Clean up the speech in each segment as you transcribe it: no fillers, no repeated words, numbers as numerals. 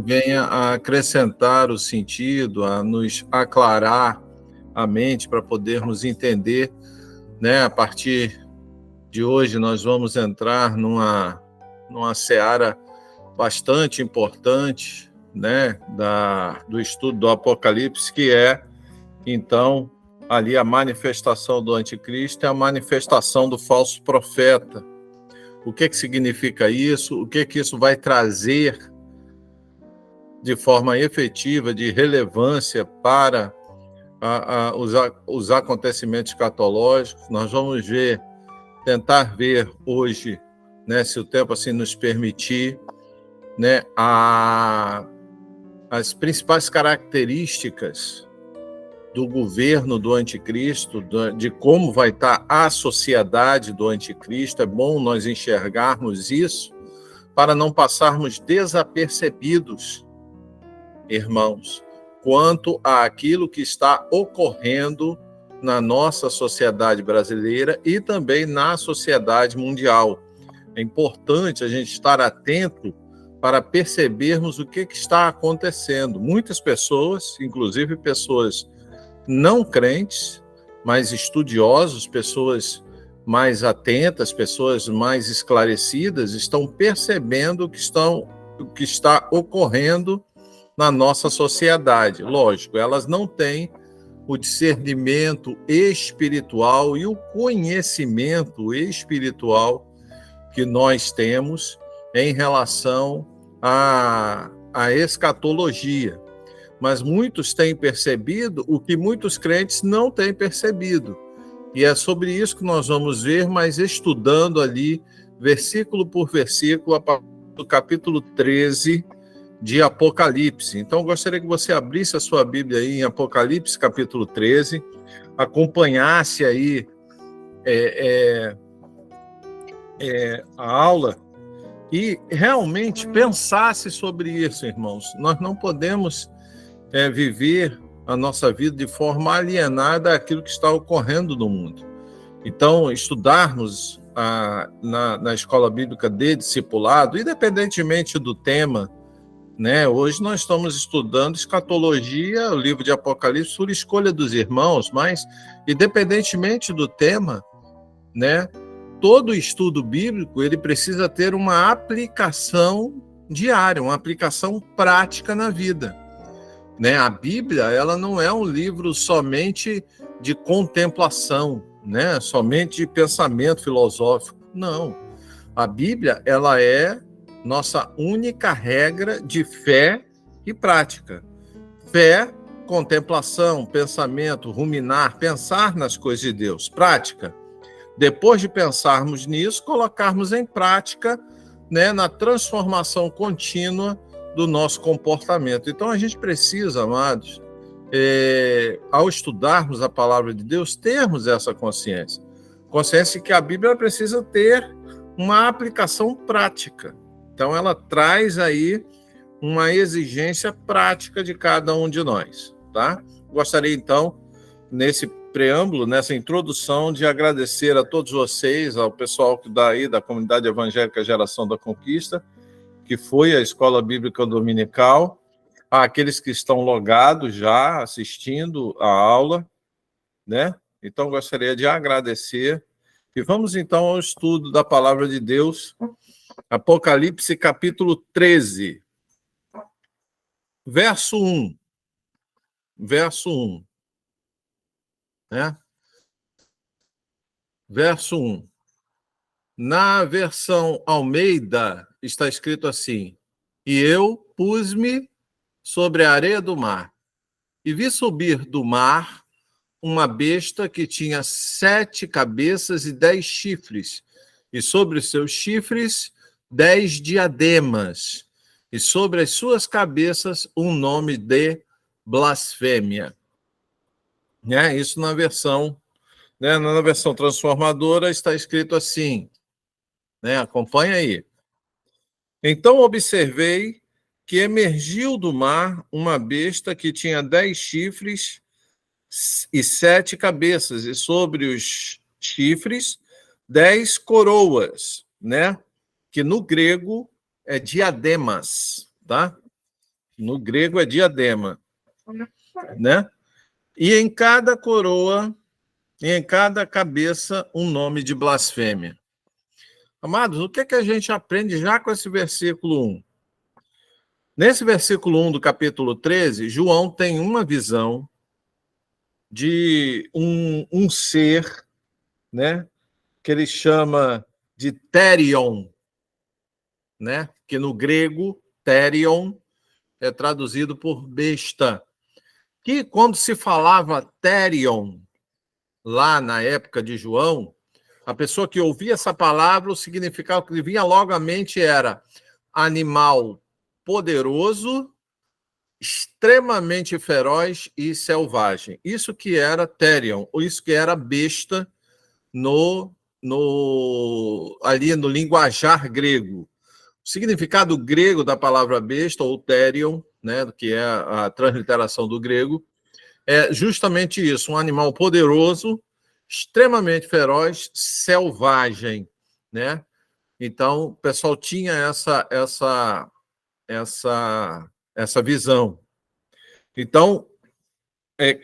venha a acrescentar o sentido, a nos aclarar a mente para podermos entender, né? A partir de hoje nós vamos entrar numa seara bastante importante, né? Do estudo do Apocalipse, que é, então, ali a manifestação do anticristo e a manifestação do falso profeta. O que significa isso? O que isso vai trazer de forma efetiva, de relevância para os acontecimentos escatológicos? Nós vamos tentar ver hoje, né, se o tempo assim nos permitir, né, as principais características do governo do anticristo, de como vai estar a sociedade do anticristo. É bom nós enxergarmos isso para não passarmos desapercebidos, irmãos, quanto àquilo que está ocorrendo na nossa sociedade brasileira e também na sociedade mundial. É importante a gente estar atento para percebermos o que está acontecendo. Muitas pessoas, inclusive pessoas não crentes, mas estudiosos, pessoas mais atentas, pessoas mais esclarecidas, estão percebendo o que está ocorrendo na nossa sociedade. Lógico, elas não têm o discernimento espiritual e o conhecimento espiritual que nós temos em relação à escatologia. Mas muitos têm percebido o que muitos crentes não têm percebido. E é sobre isso que nós vamos ver, mas estudando ali, versículo por versículo, a partir do capítulo 13 de Apocalipse. Então, eu gostaria que você abrisse a sua Bíblia aí em Apocalipse, capítulo 13, acompanhasse aí a aula e realmente pensasse sobre isso, irmãos. Nós não podemos viver a nossa vida de forma alienada àquilo que está ocorrendo no mundo. Então, estudarmos na escola bíblica de discipulado, independentemente do tema, né? Hoje nós estamos estudando escatologia, o livro de Apocalipse, por escolha dos irmãos, mas, independentemente do tema, né? Todo estudo bíblico ele precisa ter uma aplicação diária, uma aplicação prática na vida. Né? A Bíblia, ela não é um livro somente de contemplação, né? Somente de pensamento filosófico. Não. A Bíblia, ela é nossa única regra de fé e prática. Fé, contemplação, pensamento, ruminar, pensar nas coisas de Deus. Prática. Depois de pensarmos nisso, colocarmos em prática, né, na transformação contínua do nosso comportamento. Então, a gente precisa, amados, ao estudarmos a palavra de Deus, termos essa consciência. Consciência que a Bíblia precisa ter uma aplicação prática. Então, ela traz aí uma exigência prática de cada um de nós, tá? Gostaria, então, nesse preâmbulo, nessa introdução, de agradecer a todos vocês, ao pessoal que daí da Comunidade Evangélica Geração da Conquista, que foi a Escola Bíblica Dominical, àqueles que estão logados já, assistindo a aula, né? Então, gostaria de agradecer. E vamos, então, ao estudo da Palavra de Deus, Apocalipse, capítulo 13, verso 1. Verso 1. Né? Verso 1. Na versão Almeida está escrito assim: e eu pus-me sobre a areia do mar, e vi subir do mar uma besta que tinha 7 cabeças e 10 chifres, e sobre os seus chifres 10 diademas, e sobre as suas cabeças um nome de blasfêmia. Né? Isso na versão, né? Na versão transformadora está escrito assim, né? Acompanha aí. Então observei que emergiu do mar uma besta que tinha 10 chifres e 7 cabeças, e sobre os chifres 10 coroas, né? Que no grego é diademas, tá? No grego é diadema, né? E em cada coroa, e em cada cabeça, um nome de blasfêmia. Amados, o que é que a gente aprende já com esse versículo 1? Nesse versículo 1 do capítulo 13, João tem uma visão de um ser, né, que ele chama de Therion, né, que no grego, Therion é traduzido por besta, que quando se falava Therion, lá na época de João, a pessoa que ouvia essa palavra, o significado que vinha logo à mente era animal poderoso, extremamente feroz e selvagem. Isso que era Therion, ou isso que era besta ali no linguajar grego. O significado grego da palavra besta, ou Therion, né, que é a transliteração do grego, é justamente isso, um animal poderoso, extremamente feroz, selvagem, né? Então, o pessoal tinha essa visão. Então,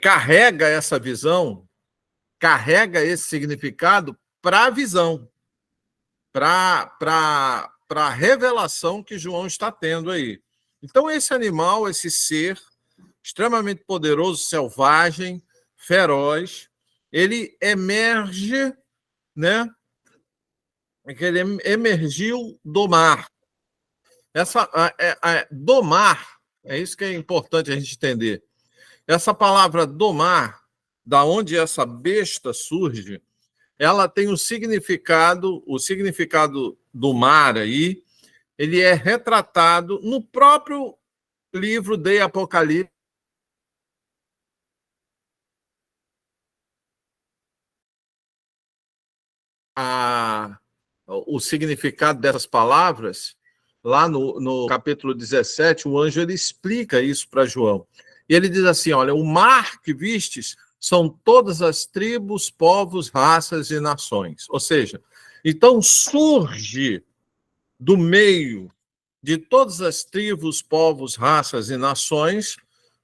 carrega essa visão, carrega esse significado para a visão, para a revelação que João está tendo aí. Então, esse animal, esse ser extremamente poderoso, selvagem, feroz, ele emerge, né? Ele emergiu do mar. Do mar, é isso que é importante a gente entender. Essa palavra domar, da onde essa besta surge, ela tem o significado do mar aí, ele é retratado no próprio livro de Apocalipse. O significado dessas palavras, lá no capítulo 17, o anjo ele explica isso para João. E ele diz assim, olha, o mar que vistes são todas as tribos, povos, raças e nações. Ou seja, então surge do meio de todas as tribos, povos, raças e nações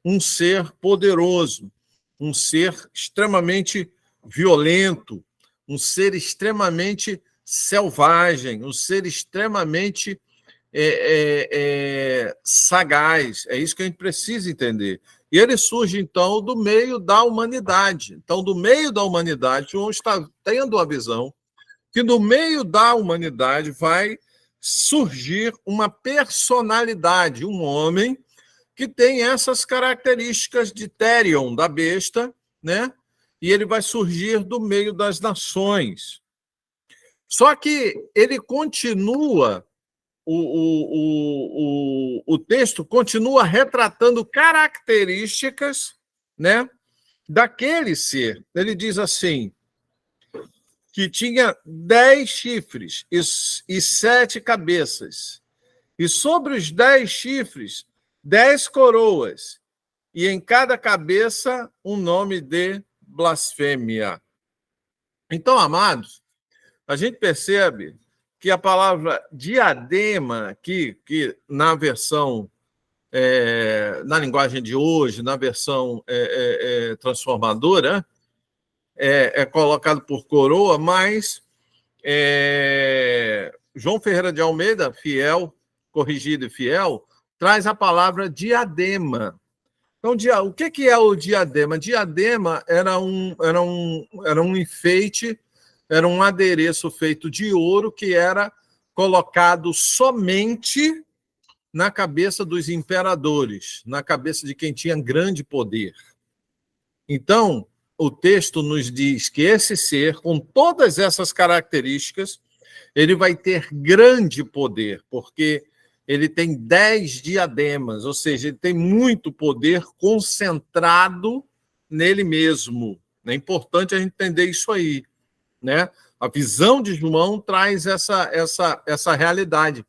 um ser poderoso, um ser extremamente violento, um ser extremamente selvagem, um ser extremamente sagaz. É isso que a gente precisa entender. E ele surge, então, do meio da humanidade. Então, do meio da humanidade, João está tendo a visão que no meio da humanidade vai surgir uma personalidade, um homem que tem essas características de Therion, da besta, né? E ele vai surgir do meio das nações. Só que ele continua, o texto continua retratando características, né, daquele ser. Ele diz assim, que tinha 10 chifres e 7 cabeças. E sobre os 10 chifres, 10 coroas. E em cada cabeça, um nome de blasfêmia. Então, amados, a gente percebe que a palavra diadema aqui, que na versão, na linguagem de hoje, na versão transformadora, é colocado por coroa, mas João Ferreira de Almeida, fiel, corrigido e fiel, traz a palavra diadema. Então, o que é o diadema? Diadema era um enfeite, era um adereço feito de ouro que era colocado somente na cabeça dos imperadores, na cabeça de quem tinha grande poder. Então, o texto nos diz que esse ser, com todas essas características, ele vai ter grande poder, porque ele tem 10 diademas, ou seja, ele tem muito poder concentrado nele mesmo. É importante a gente entender isso aí, né? A visão de João traz essa realidade.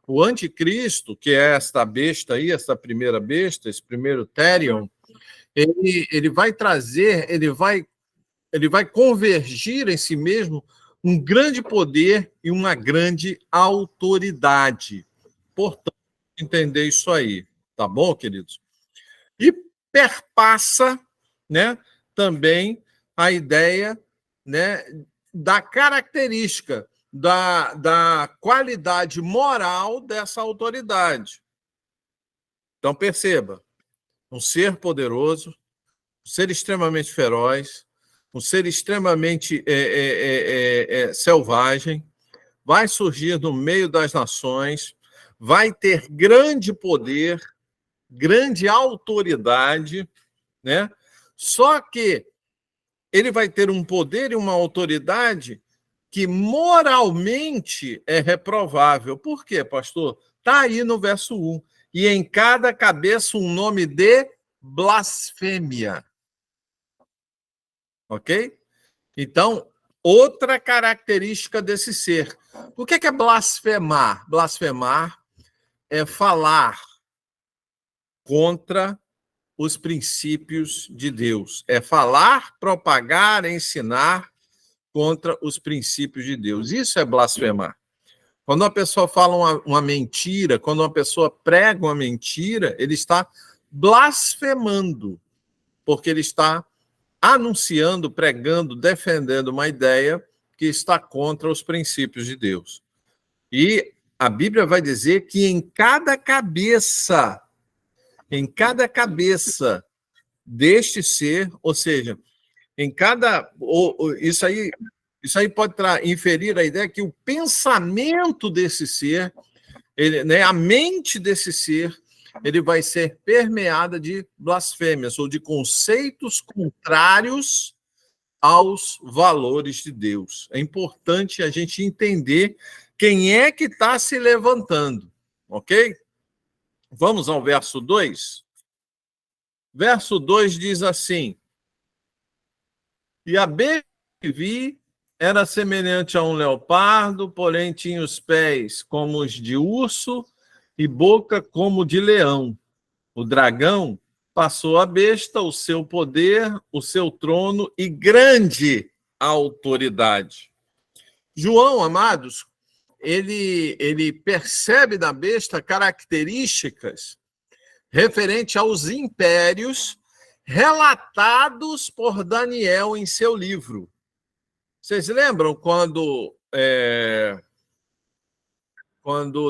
O anticristo, que é esta besta aí, essa primeira besta, esse primeiro Therion, ele vai trazer, ele vai convergir em si mesmo um grande poder e uma grande autoridade. Portanto, entender isso aí, tá bom, queridos? E perpassa, né, também a ideia, né, da característica, da qualidade moral dessa autoridade. Então, perceba, um ser poderoso, um ser extremamente feroz, um ser extremamente selvagem, vai surgir no meio das nações, vai ter grande poder, grande autoridade, né? Só que ele vai ter um poder e uma autoridade que moralmente é reprovável. Por quê, pastor? Está aí no verso 1. E em cada cabeça um nome de blasfêmia. Ok? Então, outra característica desse ser. O que é blasfemar? Blasfemar é falar contra os princípios de Deus. É falar, propagar, ensinar contra os princípios de Deus. Isso é blasfemar. Quando uma pessoa fala uma mentira, quando uma pessoa prega uma mentira, ele está blasfemando, porque ele está anunciando, pregando, defendendo uma ideia que está contra os princípios de Deus. E a Bíblia vai dizer que em cada cabeça deste ser, ou seja, em cada... Isso aí pode inferir a ideia que o pensamento desse ser, né, a mente desse ser, ele vai ser permeada de blasfêmias ou de conceitos contrários aos valores de Deus. É importante a gente entender quem é que está se levantando, ok? Vamos ao verso 2? Verso 2 diz assim: e a besta que vi era semelhante a um leopardo, porém tinha os pés como os de urso e boca como de leão. O dragão passou à besta o seu poder, o seu trono e grande autoridade. João, amados, ele percebe na besta características referente aos impérios relatados por Daniel em seu livro. Vocês lembram quando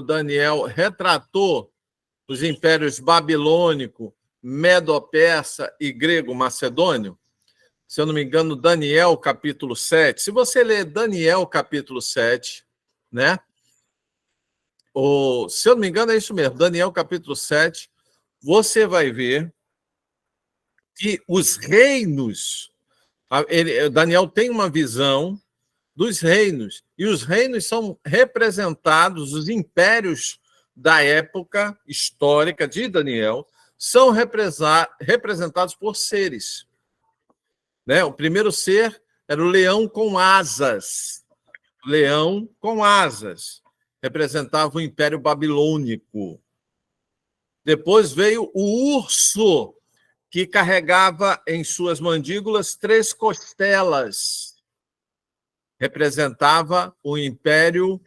Daniel retratou os impérios babilônico, medo-persa e grego-macedônio? Se eu não me engano, Daniel capítulo 7. Se você ler Daniel capítulo 7, né? Se eu não me engano, é isso mesmo, Daniel capítulo 7, você vai ver que os reinos, Daniel tem uma visão dos reinos, e os reinos são representados, os impérios da época histórica de Daniel são representados por seres. Né? O primeiro ser era o leão com asas. Leão com asas. Representava o Império Babilônico. Depois veio o urso, que carregava em suas mandíbulas 3 costelas. Representava o Império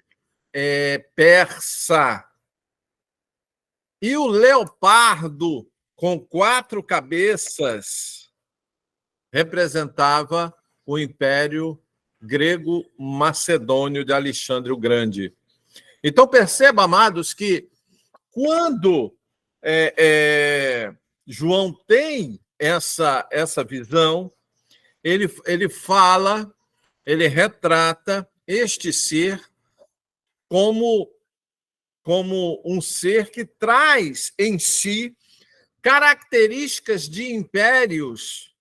Persa. E o leopardo, com 4 cabeças, representava o Império Grego-Macedônio de Alexandre o Grande. Então, perceba, amados, que quando João tem essa visão, ele fala, ele retrata este ser como um ser que traz em si características de impérios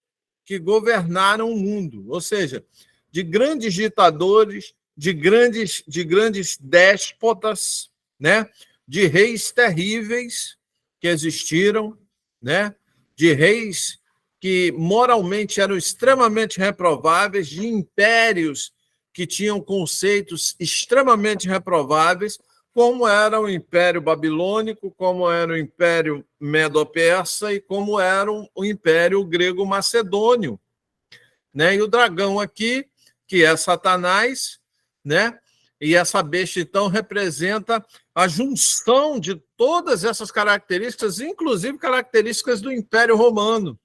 que governaram o mundo, ou seja, de grandes ditadores, de grandes déspotas, né? De reis terríveis que existiram, né? De reis que moralmente eram extremamente reprováveis, de impérios que tinham conceitos extremamente reprováveis, como era o Império Babilônico, como era o Império Medo-Persa e como era o Império Grego-Macedônio. Né? E o dragão aqui, que é Satanás, né? E essa besta, então, representa a junção de todas essas características, inclusive características do Império Romano,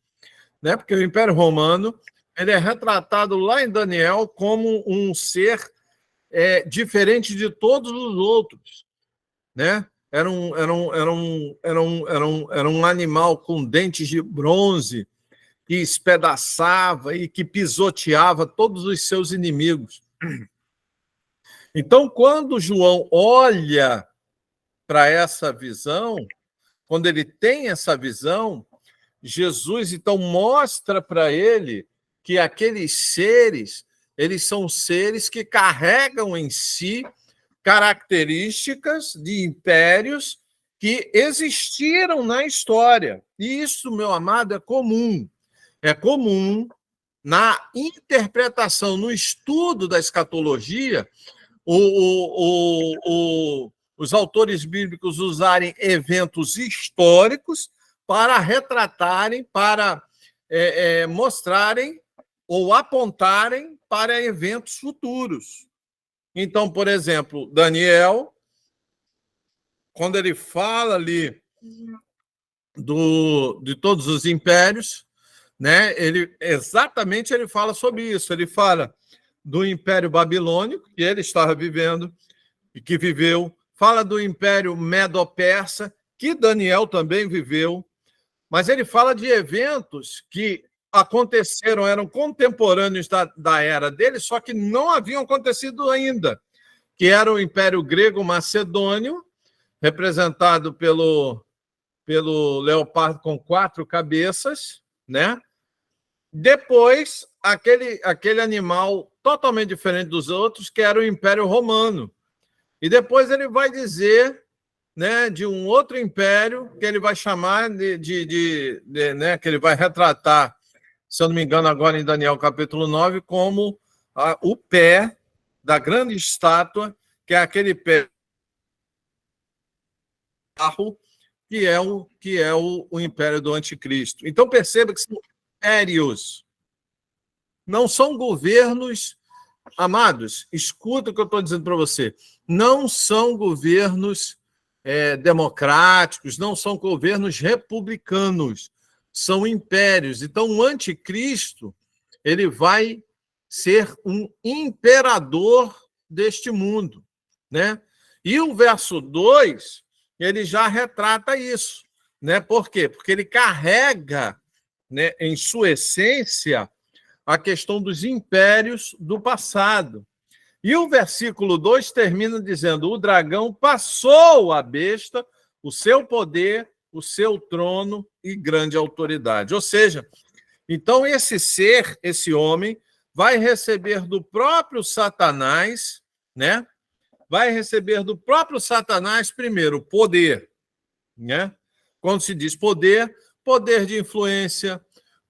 né? Porque o Império Romano ele é retratado lá em Daniel como um ser diferente de todos os outros, né? Era um animal com dentes de bronze que espedaçava e que pisoteava todos os seus inimigos. Então, quando João olha para essa visão, quando ele tem essa visão, Jesus então mostra para ele que aqueles seres, eles são seres que carregam em si características de impérios que existiram na história. E isso, meu amado, é comum. É comum na interpretação, no estudo da escatologia, os autores bíblicos usarem eventos históricos para retratarem, para mostrarem ou apontarem para eventos futuros. Então, por exemplo, Daniel, quando ele fala ali de todos os impérios, né, ele fala sobre isso. Ele fala do Império Babilônico, que ele estava vivendo e que viveu. Fala do Império Medo-Persa, que Daniel também viveu. Mas ele fala de eventos que aconteceram, eram contemporâneos da era dele, só que não haviam acontecido ainda, que era o Império Grego-Macedônio, representado pelo leopardo com 4 cabeças, né? Depois, aquele animal totalmente diferente dos outros, que era o Império Romano. E depois ele vai dizer, né, de um outro império que ele vai chamar né, que ele vai retratar, se eu não me engano, agora em Daniel capítulo 9, como o pé da grande estátua, que é aquele pé que é o império do anticristo. Então perceba que são impérios, não são governos. Amados, escuta o que eu estou dizendo para você. Não são governos democráticos, não são governos republicanos, são impérios. Então, o anticristo ele vai ser um imperador deste mundo, né? E o verso 2, ele já retrata isso, né? Por quê? Porque ele carrega, né, em sua essência a questão dos impérios do passado. E o versículo 2 termina dizendo: o dragão passou a besta, o seu poder, o seu trono e grande autoridade. Ou seja, então esse ser, esse homem, vai receber do próprio Satanás, né? Vai receber do próprio Satanás, primeiro, poder, né? Quando se diz poder, poder de influência,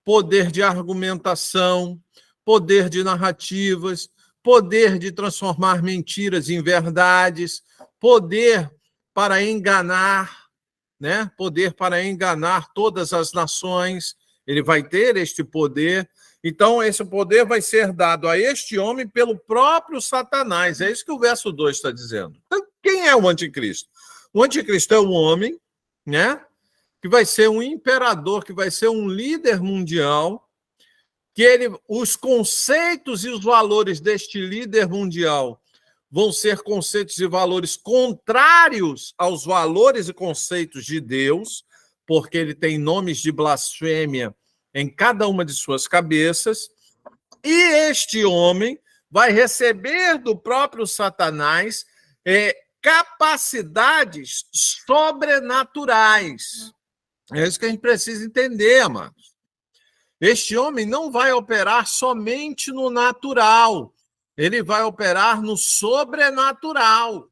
poder de argumentação, poder de narrativas, poder de transformar mentiras em verdades, poder para enganar, né? Poder para enganar todas as nações. Ele vai ter este poder. Então, esse poder vai ser dado a este homem pelo próprio Satanás. É isso que o verso 2 está dizendo. Então, quem é o anticristo? O anticristo é um homem, né, que vai ser um imperador, que vai ser um líder mundial, que os conceitos e os valores deste líder mundial vão ser conceitos e valores contrários aos valores e conceitos de Deus, porque ele tem nomes de blasfêmia em cada uma de suas cabeças, e este homem vai receber do próprio Satanás capacidades sobrenaturais. É isso que a gente precisa entender, amados. Este homem não vai operar somente no natural, ele vai operar no sobrenatural.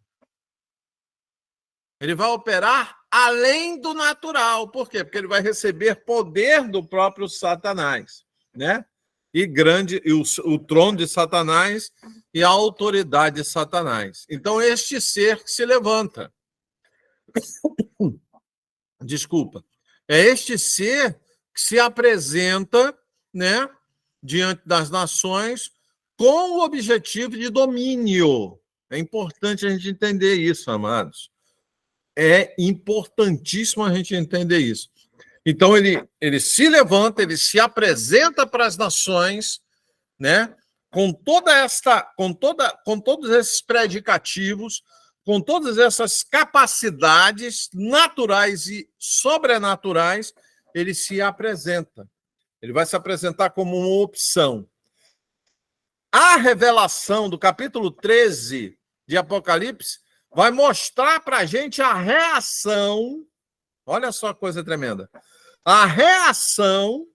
Ele vai operar além do natural. Por quê? Porque ele vai receber poder do próprio Satanás, né? E o trono de Satanás e a autoridade de Satanás. Então, este ser que se levanta. Desculpa. É este ser que se apresenta, né, diante das nações com o objetivo de domínio. É importante a gente entender isso, amados. É importantíssimo a gente entender isso. Então, ele se levanta, ele se apresenta para as nações, né? Com todos esses predicativos, com todas essas capacidades naturais e sobrenaturais, ele se apresenta. Ele vai se apresentar como uma opção. A revelação do capítulo 13 de Apocalipse vai mostrar para a gente a reação. Olha só que coisa tremenda. A reação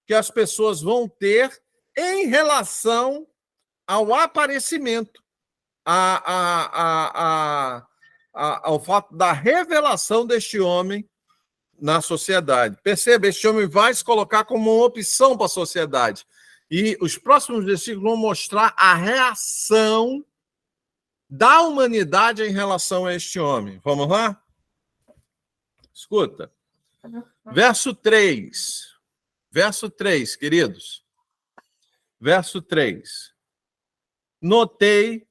que as pessoas vão ter em relação ao aparecimento, ao fato da revelação deste homem na sociedade. Perceba, este homem vai se colocar como uma opção para a sociedade. E os próximos versículos vão mostrar a reação da humanidade em relação a este homem. Vamos lá? Escuta. Verso 3. Verso 3, queridos. Verso 3. Notei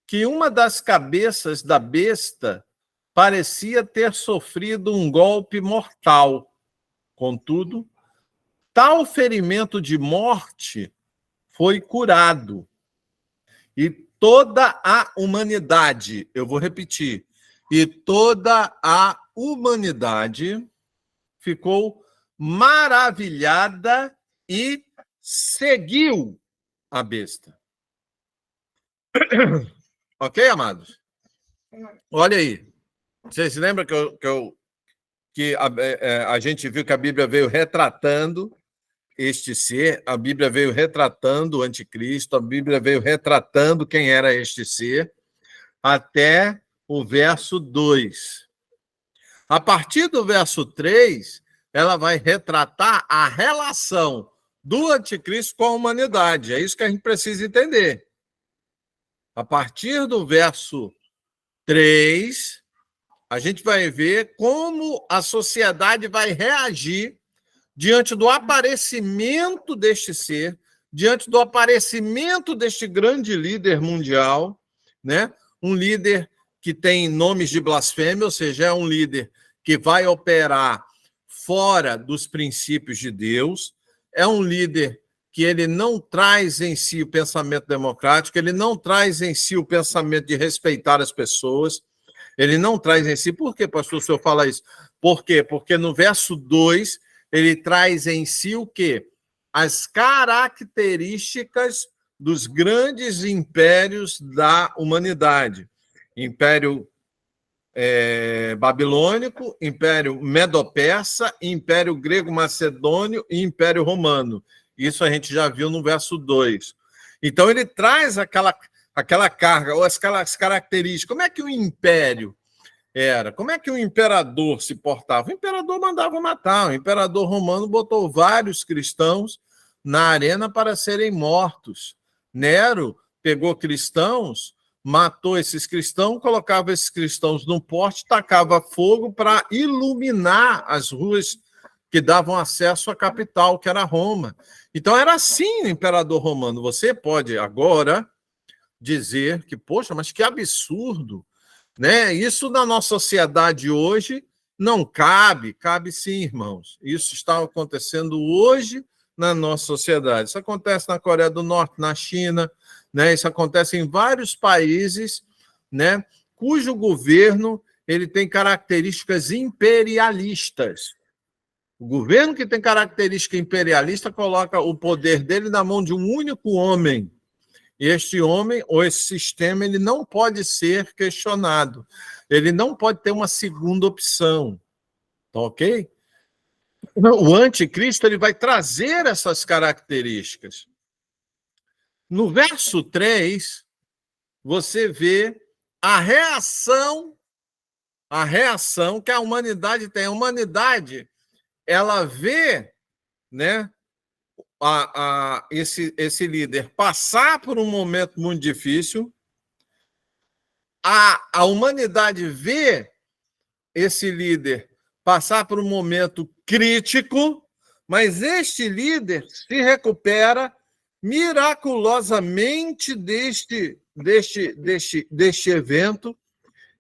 que uma das cabeças da besta parecia ter sofrido um golpe mortal. Contudo, tal ferimento de morte foi curado. E toda a humanidade, eu vou repetir, e toda a humanidade ficou maravilhada e seguiu a besta. Ok, amados? Olha aí. Vocês lembram que a gente viu que a Bíblia veio retratando este ser, a Bíblia veio retratando o anticristo, a Bíblia veio retratando quem era este ser, até o verso 2. A partir do verso 3, ela vai retratar a relação do anticristo com a humanidade. É isso que a gente precisa entender. A partir do verso 3, a gente vai ver como a sociedade vai reagir diante do aparecimento deste ser, diante do aparecimento deste grande líder mundial, né? Um líder que tem nomes de blasfêmia, ou seja, é um líder que vai operar fora dos princípios de Deus, é um líder que ele não traz em si o pensamento democrático, ele não traz em si o pensamento de respeitar as pessoas, ele não traz em si... Por que, pastor, o senhor fala isso? Por quê? Porque no verso 2, ele traz em si o quê? As características dos grandes impérios da humanidade. Império babilônico, Império Medo-Persa, Império Grego-Macedônio e Império Romano. Isso a gente já viu no verso 2. Então, ele traz aquela carga, ou as características. Como é que o império era? Como é que o imperador se portava? O imperador mandava matar. O imperador romano botou vários cristãos na arena para serem mortos. Nero pegou cristãos, matou esses cristãos, colocava esses cristãos num poste, tacava fogo para iluminar as ruas que davam acesso à capital, que era Roma. Então, era assim o imperador romano. Você pode agora dizer que, poxa, mas que absurdo, né? Isso na nossa sociedade hoje não cabe. Cabe sim, irmãos. Isso está acontecendo hoje na nossa sociedade. Isso acontece na Coreia do Norte, na China, né? Isso acontece em vários países, né? Cujo governo ele tem características imperialistas. O governo que tem característica imperialista coloca o poder dele na mão de um único homem. E este homem, ou esse sistema, ele não pode ser questionado. Ele não pode ter uma segunda opção. Tá ok? O anticristo ele vai trazer essas características. No verso 3, você vê a reação que a humanidade tem. A humanidade, ela vê, né, esse líder passar por um momento muito difícil, a humanidade vê esse líder passar por um momento crítico, mas este líder se recupera miraculosamente deste evento,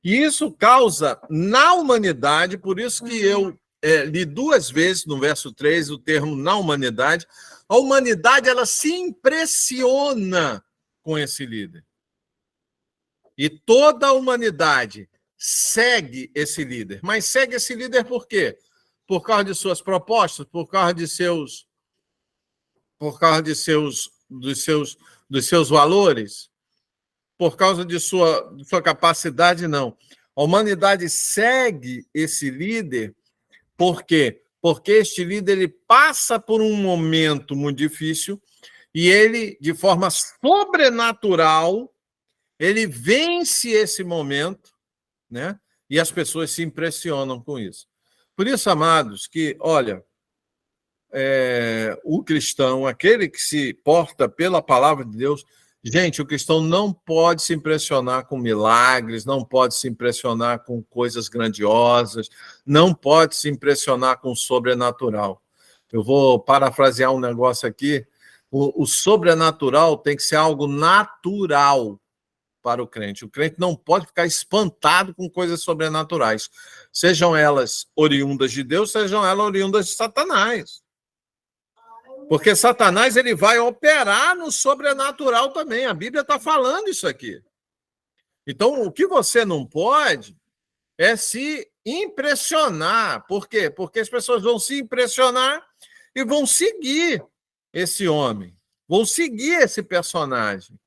e isso causa na humanidade, por isso que eu li 2 vezes no verso 3 o termo na humanidade. A humanidade ela se impressiona com esse líder. E toda a humanidade segue esse líder. Mas segue esse líder por quê? Por causa de suas propostas, por causa de seus dos seus valores, por causa de sua capacidade, não. A humanidade segue esse líder por quê? Porque este líder ele passa por um momento muito difícil e ele, de forma sobrenatural, ele vence esse momento, né? E as pessoas se impressionam com isso. Por isso, amados, que, olha, o cristão, aquele que se porta pela palavra de Deus, gente, o cristão não pode se impressionar com milagres, não pode se impressionar com coisas grandiosas, não pode se impressionar com o sobrenatural. Eu vou parafrasear um negócio aqui. O sobrenatural tem que ser algo natural para o crente. O crente não pode ficar espantado com coisas sobrenaturais, sejam elas oriundas de Deus, sejam elas oriundas de Satanás. Porque Satanás ele vai operar no sobrenatural também. A Bíblia está falando isso aqui. Então, o que você não pode é se impressionar. Por quê? Porque as pessoas vão se impressionar e vão seguir esse homem, vão seguir esse personagem,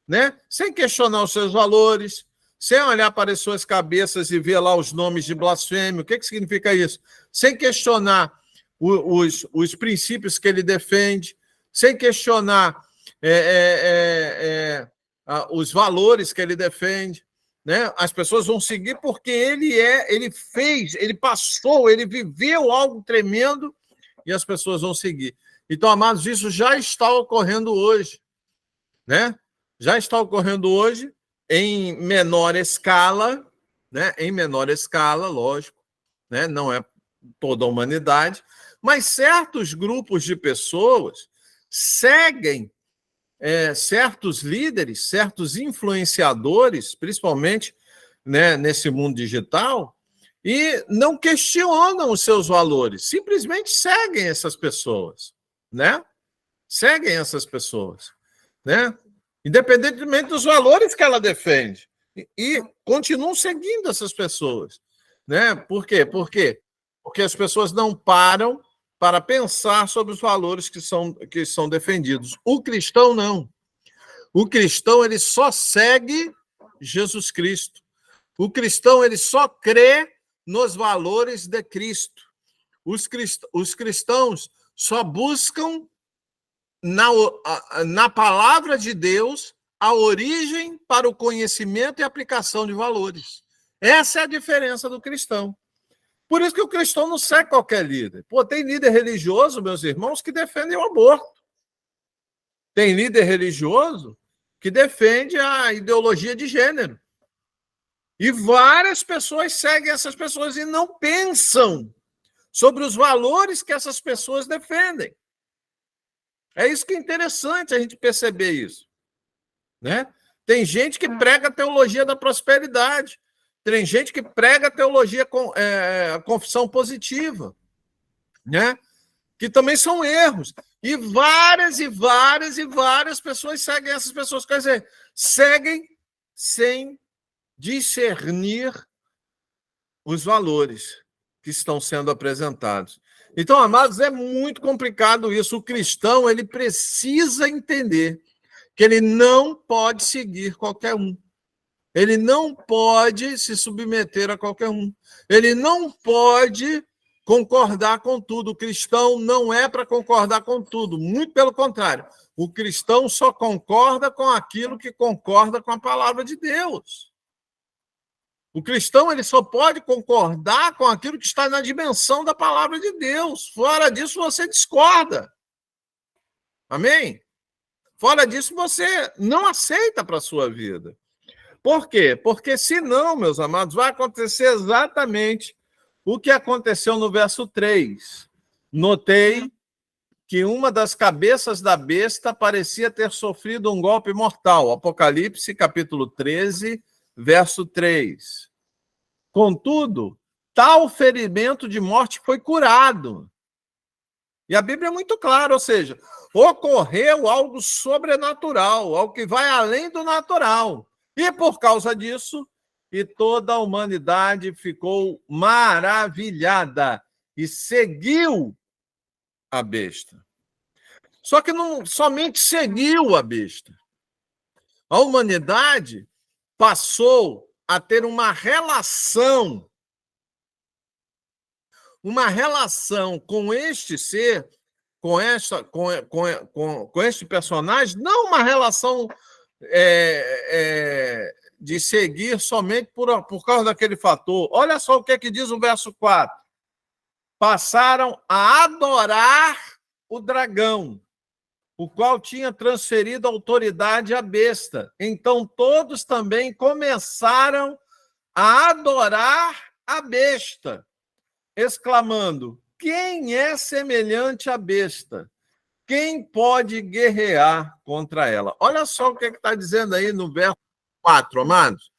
né? Sem questionar os seus valores, sem olhar para as suas cabeças e ver lá os nomes de blasfêmia. O que significa isso? Sem questionar os princípios que ele defende, sem questionar os valores que ele defende, né? As pessoas vão seguir porque ele fez, ele passou, ele viveu algo tremendo e as pessoas vão seguir. Então, amados, isso já está ocorrendo hoje, né? Já está ocorrendo hoje em menor escala, né? Em menor escala, lógico, né? Não é toda a humanidade, mas certos grupos de pessoas seguem certos líderes, certos influenciadores, principalmente, né, nesse mundo digital, e não questionam os seus valores, simplesmente seguem essas pessoas, né? Seguem essas pessoas, né? Independentemente dos valores que ela defende, e continuam seguindo essas pessoas, né? Por quê? Porque as pessoas não param para pensar sobre os valores que são defendidos. O cristão não. O cristão ele só segue Jesus Cristo. O cristão ele só crê nos valores de Cristo. Os cristãos só buscam na palavra de Deus a origem para o conhecimento e aplicação de valores. Essa é a diferença do cristão. Por isso que o cristão não segue qualquer líder. Pô, tem líder religioso, meus irmãos, que defendem o aborto. Tem líder religioso que defende a ideologia de gênero. E várias pessoas seguem essas pessoas e não pensam sobre os valores que essas pessoas defendem. É isso que é interessante a gente perceber isso, né? Tem gente que prega a teologia da prosperidade. Tem gente que prega a teologia com confissão positiva, né? Que também são erros. E várias pessoas seguem essas pessoas. Quer dizer, seguem sem discernir os valores que estão sendo apresentados. Então, amados, é muito complicado isso. O cristão ele precisa entender que ele não pode seguir qualquer um. Ele não pode se submeter a qualquer um. Ele não pode concordar com tudo. O cristão não é para concordar com tudo. Muito pelo contrário. O cristão só concorda com aquilo que concorda com a palavra de Deus. O cristão ele só pode concordar com aquilo que está na dimensão da palavra de Deus. Fora disso, você discorda. Amém? Fora disso, você não aceita para a sua vida. Por quê? Porque senão, meus amados, vai acontecer exatamente o que aconteceu no verso 3. Notei que uma das cabeças da besta parecia ter sofrido um golpe mortal. Apocalipse, capítulo 13, verso 3. Contudo, tal ferimento de morte foi curado. E a Bíblia é muito clara, ou seja, ocorreu algo sobrenatural, algo que vai além do natural. E por causa disso, e toda a humanidade ficou maravilhada e seguiu a besta. Só que não somente seguiu a besta. A humanidade passou a ter uma relação com este ser, com este personagem, não uma relação de seguir somente por causa daquele fator. Olha só o que é que diz o verso 4. Passaram a adorar o dragão, o qual tinha transferido a autoridade à besta. Então todos também começaram a adorar a besta, exclamando: quem é semelhante à besta? Quem pode guerrear contra ela? Olha só o que está dizendo aí no verso 4, amados.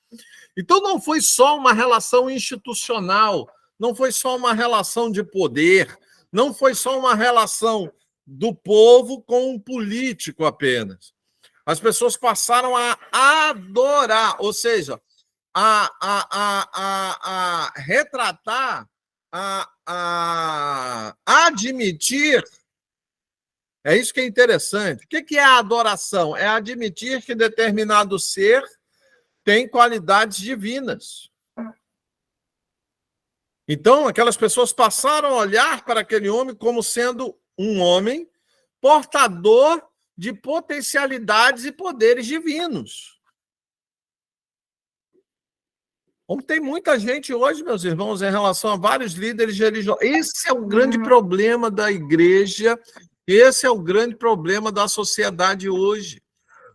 Então não foi só uma relação institucional, não foi só uma relação de poder, não foi só uma relação do povo com um político apenas. As pessoas passaram a adorar, ou seja, a retratar, a admitir. É isso que é interessante. O que é a adoração? É admitir que determinado ser tem qualidades divinas. Então, aquelas pessoas passaram a olhar para aquele homem como sendo um homem portador de potencialidades e poderes divinos. Como tem muita gente hoje, meus irmãos, em relação a vários líderes religiosos. Esse é o grande problema da igreja, esse é o grande problema da sociedade hoje.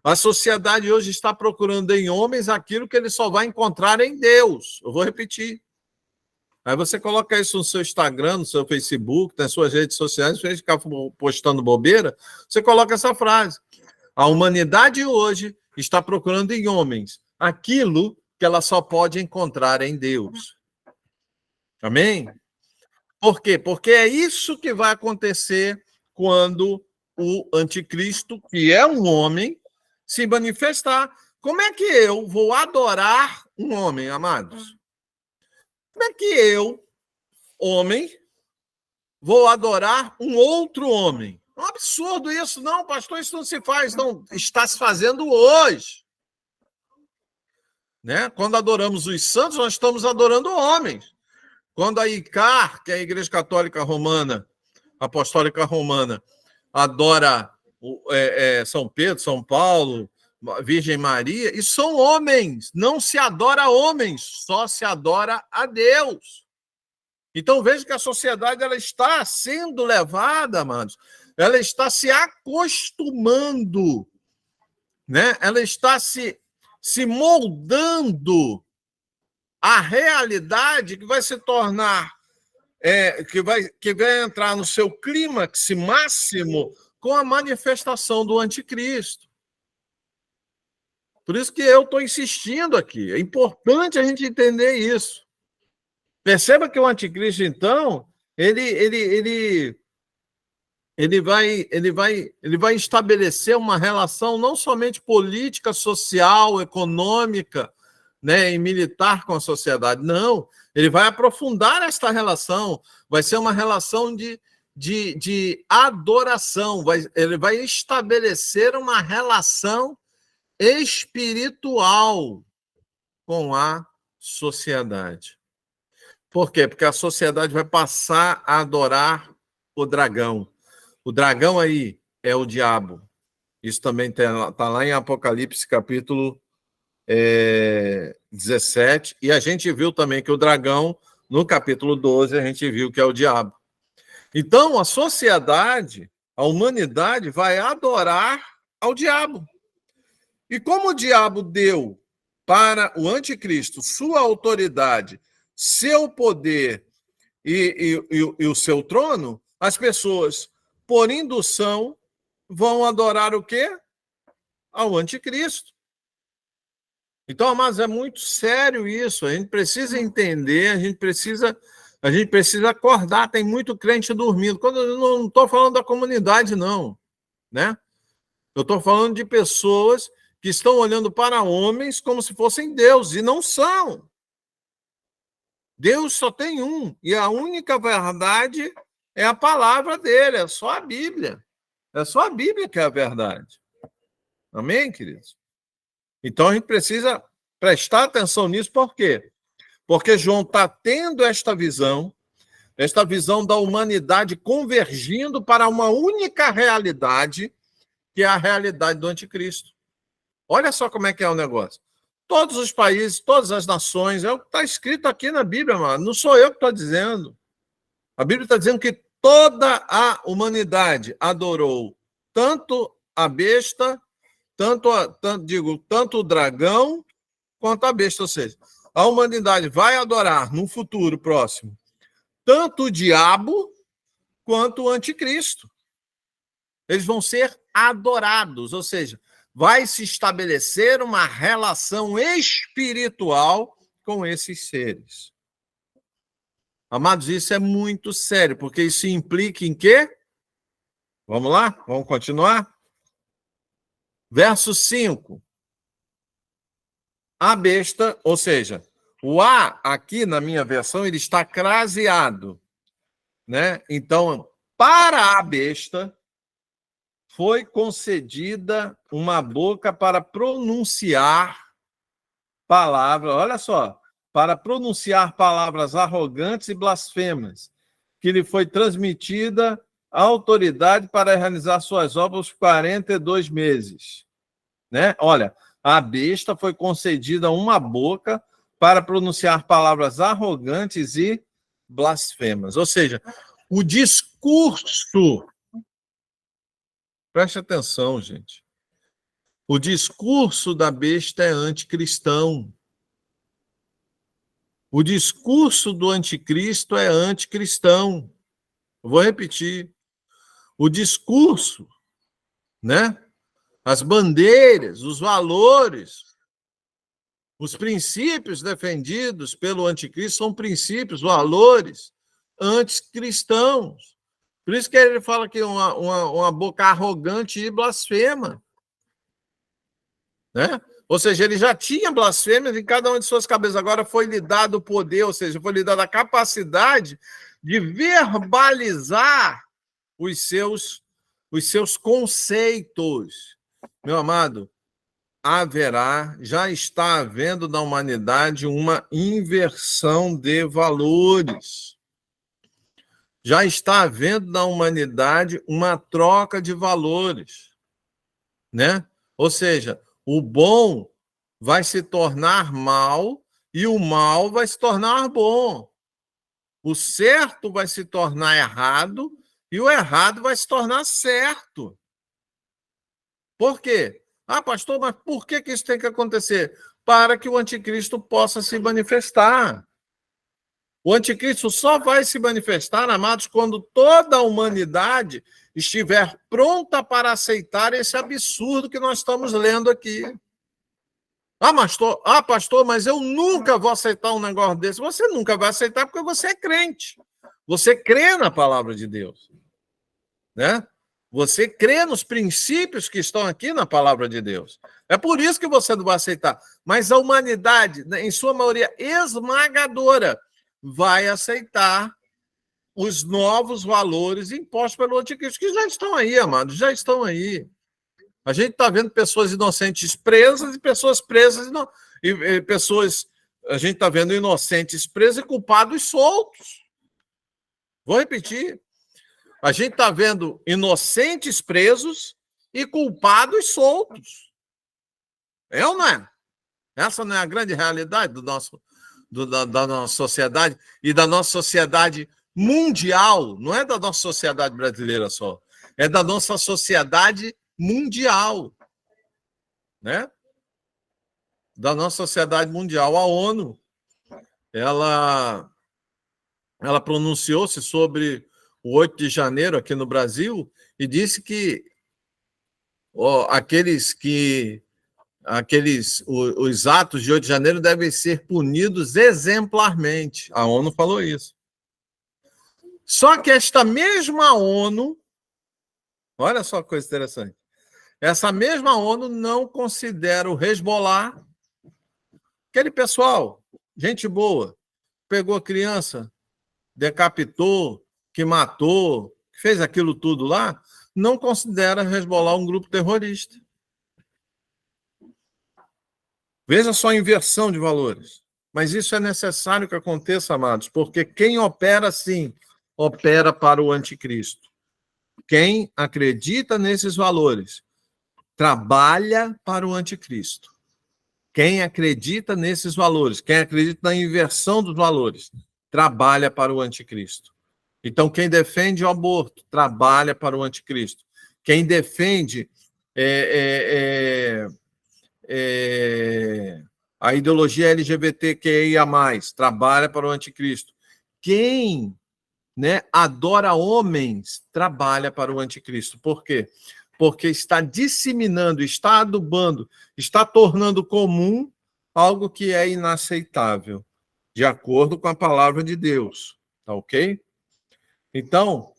A sociedade hoje está procurando em homens aquilo que ele só vai encontrar em Deus. Eu vou repetir. Aí você coloca isso no seu Instagram, no seu Facebook, nas suas redes sociais, se você ficar postando bobeira, você coloca essa frase. A humanidade hoje está procurando em homens aquilo que ela só pode encontrar em Deus. Amém? Por quê? Porque é isso que vai acontecer quando o anticristo, que é um homem, se manifestar. Como é que eu vou adorar um homem, amados? Como é que eu, homem, vou adorar um outro homem? É um absurdo isso. Não, pastor, isso não se faz. Não, está se fazendo hoje. Né? Quando adoramos os santos, nós estamos adorando homens. Quando a ICAR, que é a Igreja Católica Romana, Apostólica Romana, adora São Pedro, São Paulo, Virgem Maria, e são homens, não se adora homens, só se adora a Deus. Então veja que a sociedade ela está sendo levada, amados, ela está se acostumando, né? Ela está se moldando à realidade que vai se tornar, que vai entrar no seu clímax máximo com a manifestação do anticristo. Por isso que eu estou insistindo aqui. É importante a gente entender isso. Perceba que o anticristo, então, ele vai estabelecer uma relação não somente política, social, econômica, né, e militar com a sociedade. Não, ele vai aprofundar esta relação. Vai ser uma relação de adoração. Ele vai estabelecer uma relação espiritual com a sociedade. Por quê? Porque a sociedade vai passar a adorar o dragão. O dragão aí é o diabo. Isso também está lá em Apocalipse, capítulo 17. E a gente viu também que o dragão, no capítulo 12, a gente viu que é o diabo. Então, a sociedade, a humanidade, vai adorar ao diabo. E como o diabo deu para o anticristo sua autoridade, seu poder e o seu trono, as pessoas, por indução, vão adorar o quê? Ao anticristo. Então, amados, é muito sério isso. A gente precisa entender, a gente precisa acordar. Tem muito crente dormindo. Quando eu não estou falando da comunidade, não, né? Eu estou falando de pessoas que estão olhando para homens como se fossem deuses, e não são. Deus só tem um, e a única verdade é a palavra dele, é só a Bíblia. É só a Bíblia que é a verdade. Amém, queridos? Então a gente precisa prestar atenção nisso, por quê? Porque João está tendo esta visão da humanidade convergindo para uma única realidade, que é a realidade do anticristo. Olha só como é que é o negócio. Todos os países, todas as nações, é o que está escrito aqui na Bíblia, mano. Não sou eu que estou dizendo. A Bíblia está dizendo que toda a humanidade adorou tanto a besta, tanto o dragão, quanto a besta. Ou seja, a humanidade vai adorar, num futuro próximo, tanto o diabo quanto o anticristo. Eles vão ser adorados, ou seja, vai se estabelecer uma relação espiritual com esses seres. Amados, isso é muito sério, porque isso implica em quê? Vamos lá? Vamos continuar? Verso 5. A besta, ou seja, o A aqui na minha versão, ele está craseado, né? Então, para a besta foi concedida uma boca para pronunciar palavras, olha só, para pronunciar palavras arrogantes e blasfemas, que lhe foi transmitida a autoridade para realizar suas obras por 42 meses. Né? Olha, a besta foi concedida uma boca para pronunciar palavras arrogantes e blasfemas. Ou seja, o discurso... Preste atenção, gente. O discurso da besta é anticristão. O discurso do anticristo é anticristão. Vou repetir. O discurso, né? As bandeiras, os valores, os princípios defendidos pelo anticristo são princípios, valores anticristãos. Por isso que ele fala que uma boca arrogante e blasfema. Né? Ou seja, ele já tinha blasfêmias em cada uma de suas cabeças. Agora foi lhe dado o poder, ou seja, foi lhe dada a capacidade de verbalizar os seus conceitos. Meu amado, já está havendo na humanidade uma inversão de valores. Já está havendo na humanidade uma troca de valores, né? Ou seja, o bom vai se tornar mal e o mal vai se tornar bom. O certo vai se tornar errado e o errado vai se tornar certo. Por quê? Ah, pastor, mas por que isso tem que acontecer? Para que o anticristo possa se manifestar. O anticristo só vai se manifestar, amados, quando toda a humanidade estiver pronta para aceitar esse absurdo que nós estamos lendo aqui. Pastor, mas eu nunca vou aceitar um negócio desse. Você nunca vai aceitar porque você é crente. Você crê na palavra de Deus. Né? Você crê nos princípios que estão aqui na palavra de Deus. É por isso que você não vai aceitar. Mas a humanidade, em sua maioria esmagadora, vai aceitar os novos valores impostos pelo anticristo, que já estão aí, amados, já estão aí. A gente está vendo pessoas inocentes presas e pessoas presas e pessoas... A gente está vendo inocentes presos e culpados soltos. Vou repetir. A gente está vendo inocentes presos e culpados soltos. É ou não é? Essa não é a grande realidade da nossa sociedade e da nossa sociedade mundial. Não é da nossa sociedade brasileira só. É da nossa sociedade mundial. Né? Da nossa sociedade mundial. A ONU, ela pronunciou-se sobre o 8 de janeiro aqui no Brasil e disse que os atos de 8 de janeiro devem ser punidos exemplarmente. A ONU falou isso. Só que esta mesma ONU, olha só que coisa interessante, essa mesma ONU não considera o Hezbollah, aquele pessoal, gente boa, pegou a criança, decapitou, que matou, que fez aquilo tudo lá, não considera o Hezbollah um grupo terrorista. Veja só a inversão de valores. Mas isso é necessário que aconteça, amados, porque quem opera assim, opera para o anticristo. Quem acredita nesses valores, trabalha para o anticristo. Quem acredita nesses valores, quem acredita na inversão dos valores, trabalha para o anticristo. Então, quem defende o aborto, trabalha para o anticristo. Quem defende a ideologia LGBTQIA+, trabalha para o anticristo. Quem adora homens, trabalha para o anticristo. Por quê? Porque está disseminando, está adubando, está tornando comum algo que é inaceitável, de acordo com a palavra de Deus. Tá ok? Então,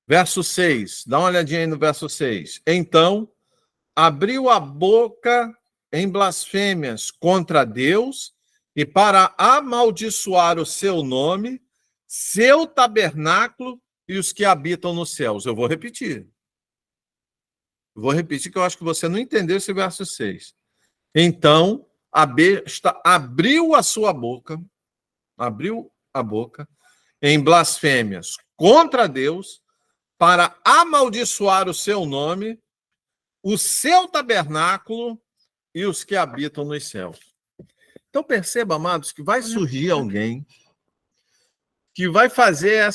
verso 6, dá uma olhadinha aí no verso 6. Então, abriu a boca em blasfêmias contra Deus e para amaldiçoar o seu nome, seu tabernáculo e os que habitam nos céus. Eu vou repetir. Vou repetir que eu acho que você não entendeu esse verso 6. Então, a besta abriu a sua boca, abriu a boca em blasfêmias contra Deus para amaldiçoar o seu nome, o seu tabernáculo e os que habitam nos céus. Então perceba, amados, que vai surgir alguém que vai fazer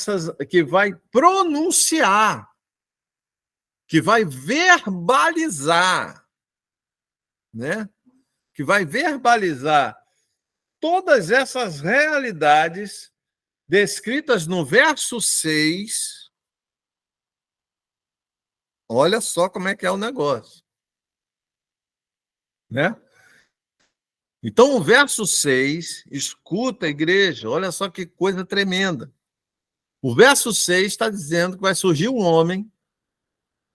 que vai pronunciar, que vai verbalizar, que vai verbalizar todas essas realidades descritas no verso 6. Olha só como é que é o negócio. Então, o verso 6, escuta, igreja, olha só que coisa tremenda. O verso 6 está dizendo que vai surgir um homem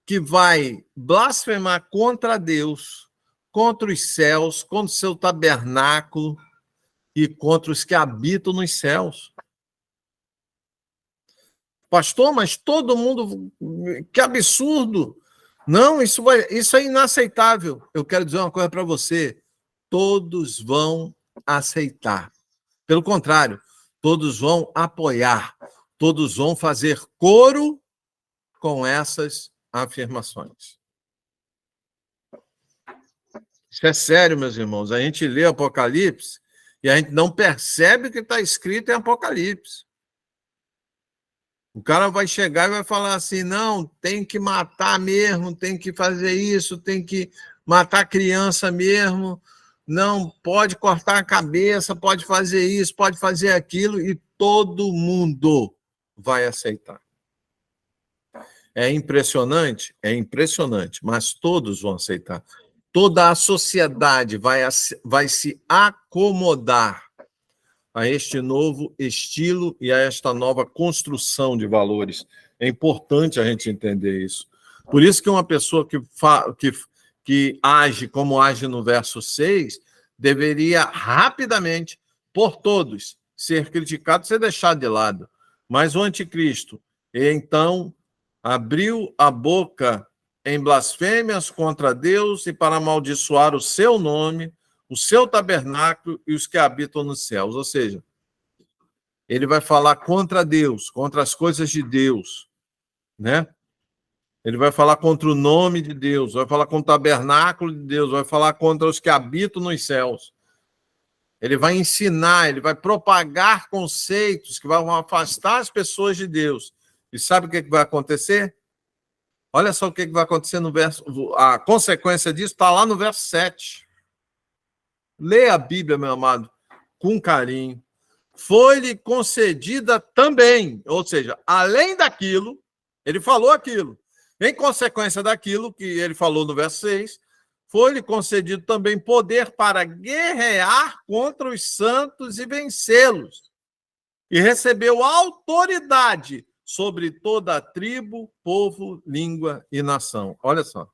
que vai blasfemar contra Deus, contra os céus, contra o seu tabernáculo e contra os que habitam nos céus. Pastor, mas todo mundo... Que absurdo! Não, isso é inaceitável. Eu quero dizer uma coisa para você. Todos vão aceitar. Pelo contrário, todos vão apoiar. Todos vão fazer coro com essas afirmações. Isso é sério, meus irmãos. A gente lê Apocalipse e a gente não percebe o que está escrito em Apocalipse. O cara vai chegar e vai falar assim, não, tem que matar mesmo, tem que fazer isso, tem que matar criança mesmo, não, pode cortar a cabeça, pode fazer isso, pode fazer aquilo, e todo mundo vai aceitar. É impressionante, mas todos vão aceitar. Toda a sociedade vai se acomodar a este novo estilo e a esta nova construção de valores. É importante a gente entender isso. Por isso que uma pessoa que age como age no verso 6, deveria rapidamente, por todos, ser criticado, ser deixado de lado. Mas o anticristo, então, abriu a boca em blasfêmias contra Deus e para amaldiçoar o seu nome, o seu tabernáculo e os que habitam nos céus. Ou seja, ele vai falar contra Deus, contra as coisas de Deus, Ele vai falar contra o nome de Deus, vai falar contra o tabernáculo de Deus, vai falar contra os que habitam nos céus. Ele vai ensinar, ele vai propagar conceitos que vão afastar as pessoas de Deus. E sabe o que vai acontecer? Olha só o que vai acontecer no verso... A consequência disso está lá no verso 7. Leia a Bíblia, meu amado, com carinho. foi-lhe concedida também, ou seja, além daquilo, ele falou aquilo, em consequência daquilo que ele falou no verso 6, foi-lhe concedido também poder para guerrear contra os santos e vencê-los. E recebeu autoridade sobre toda a tribo, povo, língua e nação. Olha só.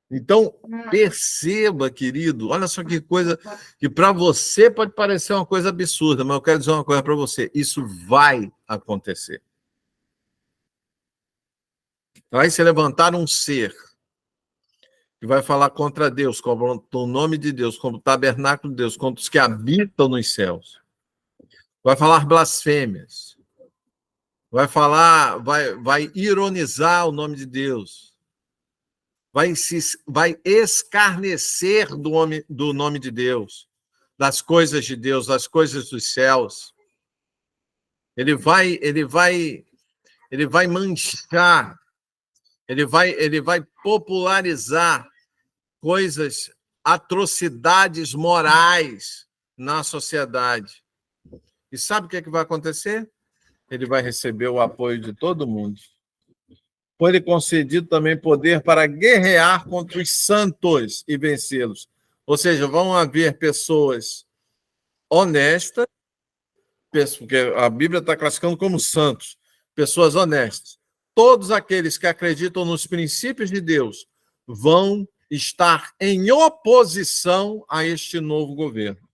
Então, perceba, querido, olha só que coisa que para você pode parecer uma coisa absurda, mas eu quero dizer uma coisa para você: isso vai acontecer. Vai se levantar um ser que vai falar contra Deus, contra o nome de Deus, contra o tabernáculo de Deus, contra os que habitam nos céus. Vai falar blasfêmias. Vai falar, vai ironizar o nome de Deus. Vai escarnecer do nome de Deus, das coisas de Deus, das coisas dos céus. Ele vai manchar, ele vai popularizar coisas, atrocidades morais na sociedade. E sabe o que vai acontecer? Ele vai receber o apoio de todo mundo. Foi-lhe concedido também poder para guerrear contra os santos e vencê-los. Ou seja, vão haver pessoas honestas, porque a Bíblia está classificando como santos, pessoas honestas. Todos aqueles que acreditam nos princípios de Deus vão estar em oposição a este novo governo.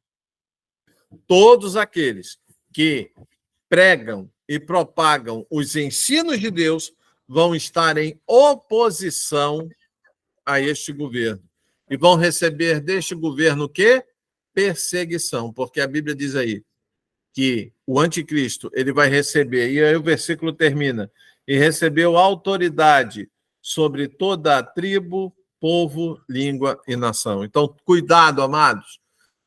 Todos aqueles que pregam e propagam os ensinos de Deus vão estar em oposição a este governo. E vão receber deste governo o quê? Perseguição, porque a Bíblia diz aí que o anticristo ele vai receber, e aí o versículo termina, e recebeu autoridade sobre toda a tribo, povo, língua e nação. Então, cuidado, amados,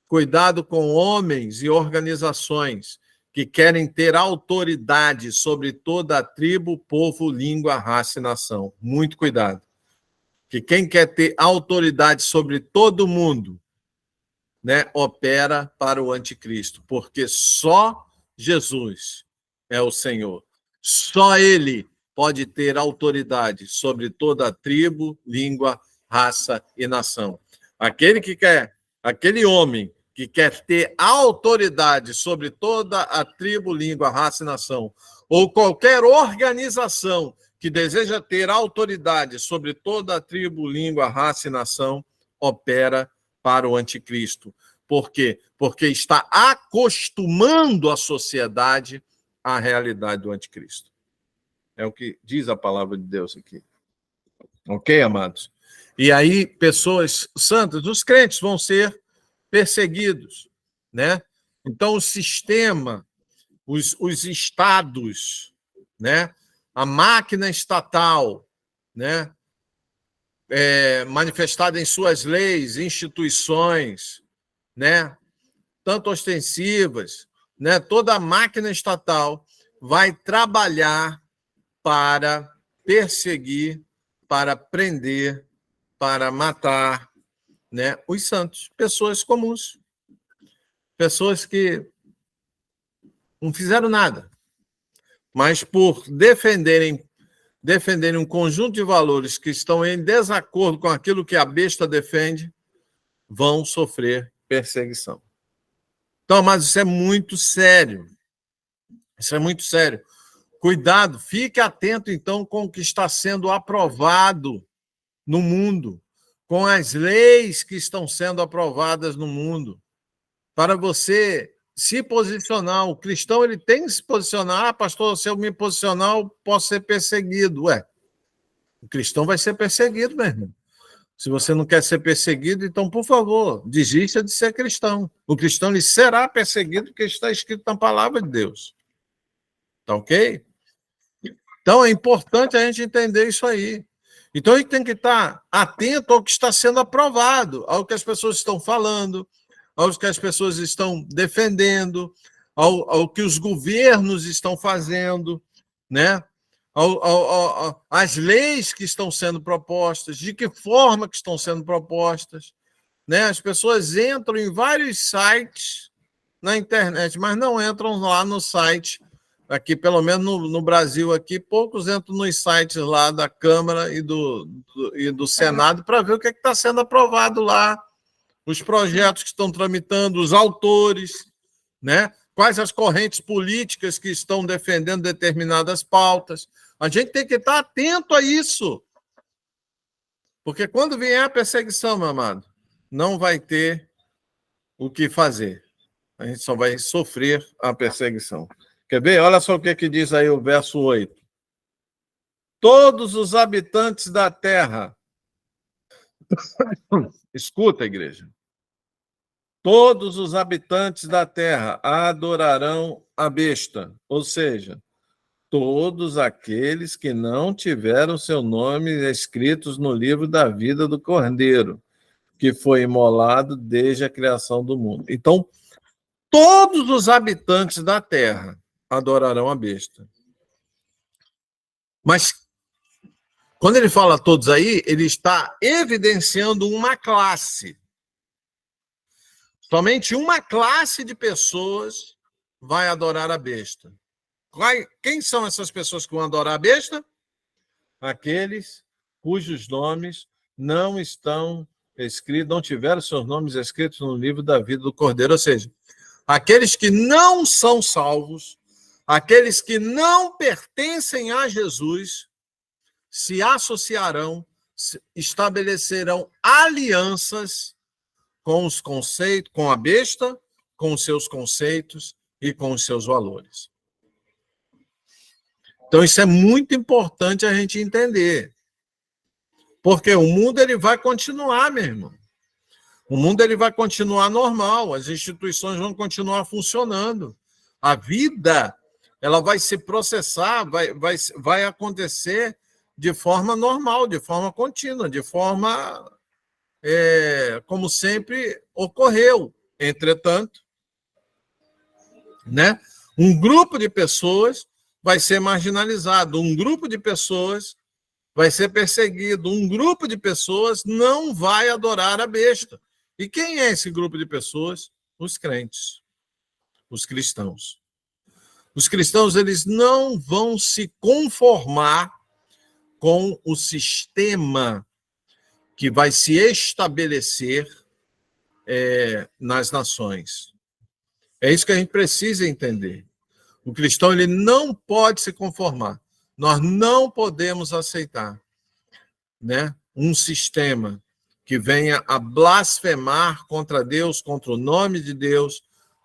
cuidado com homens e organizações que querem ter autoridade sobre toda a tribo, povo, língua, raça e nação. Muito cuidado. Que quem quer ter autoridade sobre todo mundo, né, opera para o anticristo, porque só Jesus é o Senhor. Só Ele pode ter autoridade sobre toda a tribo, língua, raça e nação. Aquele homem que quer ter autoridade sobre toda a tribo, língua, raça e nação, ou qualquer organização que deseja ter autoridade sobre toda a tribo, língua, raça e nação, opera para o anticristo. Por quê? Porque está acostumando a sociedade à realidade do anticristo. É o que diz a palavra de Deus aqui. Ok, amados? E aí, pessoas santas, os crentes vão ser perseguidos, né? Então, o sistema, os estados, né? A máquina estatal, né? Manifestada em suas leis, instituições, né? Tanto ostensivas, né? Toda a máquina estatal vai trabalhar para perseguir, para prender, para matar, né, os santos, pessoas comuns, pessoas que não fizeram nada, mas por defenderem um conjunto de valores que estão em desacordo com aquilo que a besta defende, vão sofrer perseguição. Então, mas isso é muito sério. Isso é muito sério. Cuidado, fique atento, então, com o que está sendo aprovado no mundo, com as leis que estão sendo aprovadas no mundo, para você se posicionar. O cristão ele tem que se posicionar. Pastor, se eu me posicionar, eu posso ser perseguido. O cristão vai ser perseguido, meu irmão. Se você não quer ser perseguido, então, por favor, desista de ser cristão. O cristão ele será perseguido porque está escrito na palavra de Deus. Tá ok? Então, é importante a gente entender isso aí. Então, a gente tem que estar atento ao que está sendo aprovado, ao que as pessoas estão falando, ao que as pessoas estão defendendo, ao que os governos estão fazendo, né? As leis que estão sendo propostas, de que forma que estão sendo propostas, né? As pessoas entram em vários sites na internet, mas não entram lá no site. Aqui, pelo menos no Brasil, aqui, poucos entram nos sites lá da Câmara e do Senado para ver o que está sendo aprovado lá, os projetos que estão tramitando, os autores, né? Quais as correntes políticas que estão defendendo determinadas pautas. A gente tem que estar atento a isso. Porque quando vier a perseguição, meu amado, não vai ter o que fazer. A gente só vai sofrer a perseguição. Quer ver? Olha só o que diz aí o verso 8. Todos os habitantes da terra. Escuta, igreja. Todos os habitantes da terra adorarão a besta, ou seja, todos aqueles que não tiveram seu nome escritos no livro da vida do Cordeiro, que foi imolado desde a criação do mundo. Então, todos os habitantes da terra adorarão a besta. Mas, quando ele fala todos aí, ele está evidenciando uma classe. Somente uma classe de pessoas vai adorar a besta. Quem são essas pessoas que vão adorar a besta? Aqueles cujos nomes não estão escritos, não tiveram seus nomes escritos no livro da vida do Cordeiro, ou seja, aqueles que não são salvos, aqueles que não pertencem a Jesus, se associarão, estabelecerão alianças com os conceitos, com a besta, com os seus conceitos e com os seus valores. Então, isso é muito importante a gente entender. Porque o mundo ele vai continuar, meu irmão. O mundo ele vai continuar normal, as instituições vão continuar funcionando. A vida ela vai se processar, vai acontecer de forma normal, de forma contínua, de forma como sempre ocorreu. Entretanto, né, um grupo de pessoas vai ser marginalizado, um grupo de pessoas vai ser perseguido, um grupo de pessoas não vai adorar a besta. E quem é esse grupo de pessoas? Os crentes, os cristãos. Os cristãos eles não vão se conformar com o sistema que vai se estabelecer nas nações. É isso que a gente precisa entender. O cristão ele não pode se conformar. Nós não podemos aceitar, né, um sistema que venha a blasfemar contra Deus, contra o nome de Deus,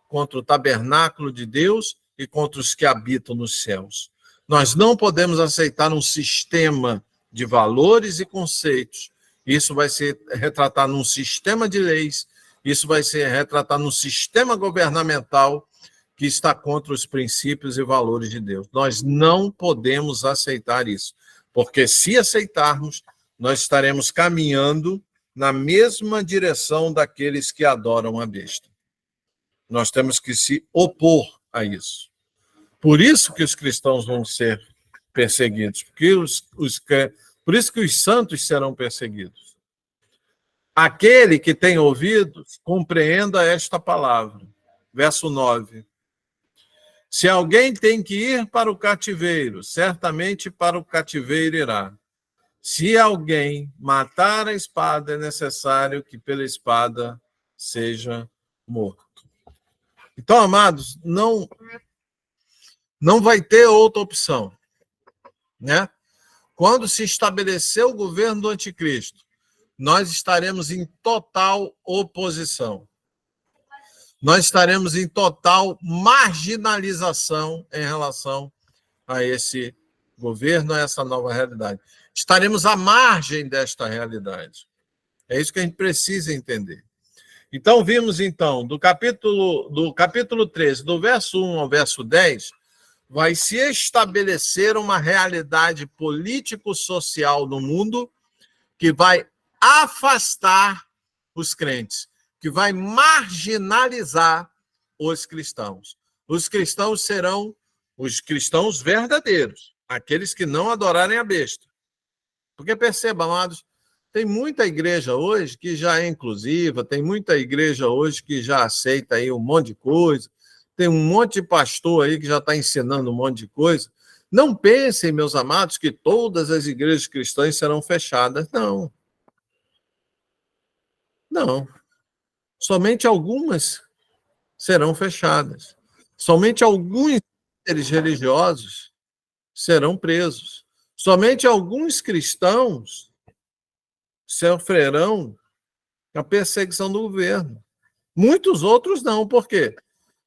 contra o tabernáculo de Deus e contra os que habitam nos céus. Nós não podemos aceitar um sistema de valores e conceitos. Isso vai ser retratado num sistema de leis, isso vai ser retratado num sistema governamental que está contra os princípios e valores de Deus. Nós não podemos aceitar isso, porque se aceitarmos, nós estaremos caminhando na mesma direção daqueles que adoram a besta. Nós temos que se opor a isso. Por isso que os cristãos vão ser perseguidos, porque por isso que os santos serão perseguidos. Aquele que tem ouvidos, compreenda esta palavra. Verso 9. Se alguém tem que ir para o cativeiro, certamente para o cativeiro irá. Se alguém matar a espada, é necessário que pela espada seja morto. Então, amados, não vai ter outra opção, né? Quando se estabeleceu o governo do anticristo, nós estaremos em total oposição. Nós estaremos em total marginalização em relação a esse governo, a essa nova realidade. Estaremos à margem desta realidade. É isso que a gente precisa entender. Então, vimos, do capítulo 13, do verso 1 ao verso 10, vai se estabelecer uma realidade político-social no mundo que vai afastar os crentes, que vai marginalizar os cristãos. Os cristãos serão os cristãos verdadeiros, aqueles que não adorarem a besta. Porque perceba, amados, Tem muita igreja hoje que já é inclusiva, tem muita igreja hoje que já aceita aí um monte de coisa, tem um monte de pastor aí que já está ensinando um monte de coisa. Não pensem, meus amados, que todas as igrejas cristãs serão fechadas. Não. Não. Somente algumas serão fechadas. Somente alguns líderes religiosos serão presos. Somente alguns cristãos sofrerão a perseguição do governo. Muitos outros não. Por quê?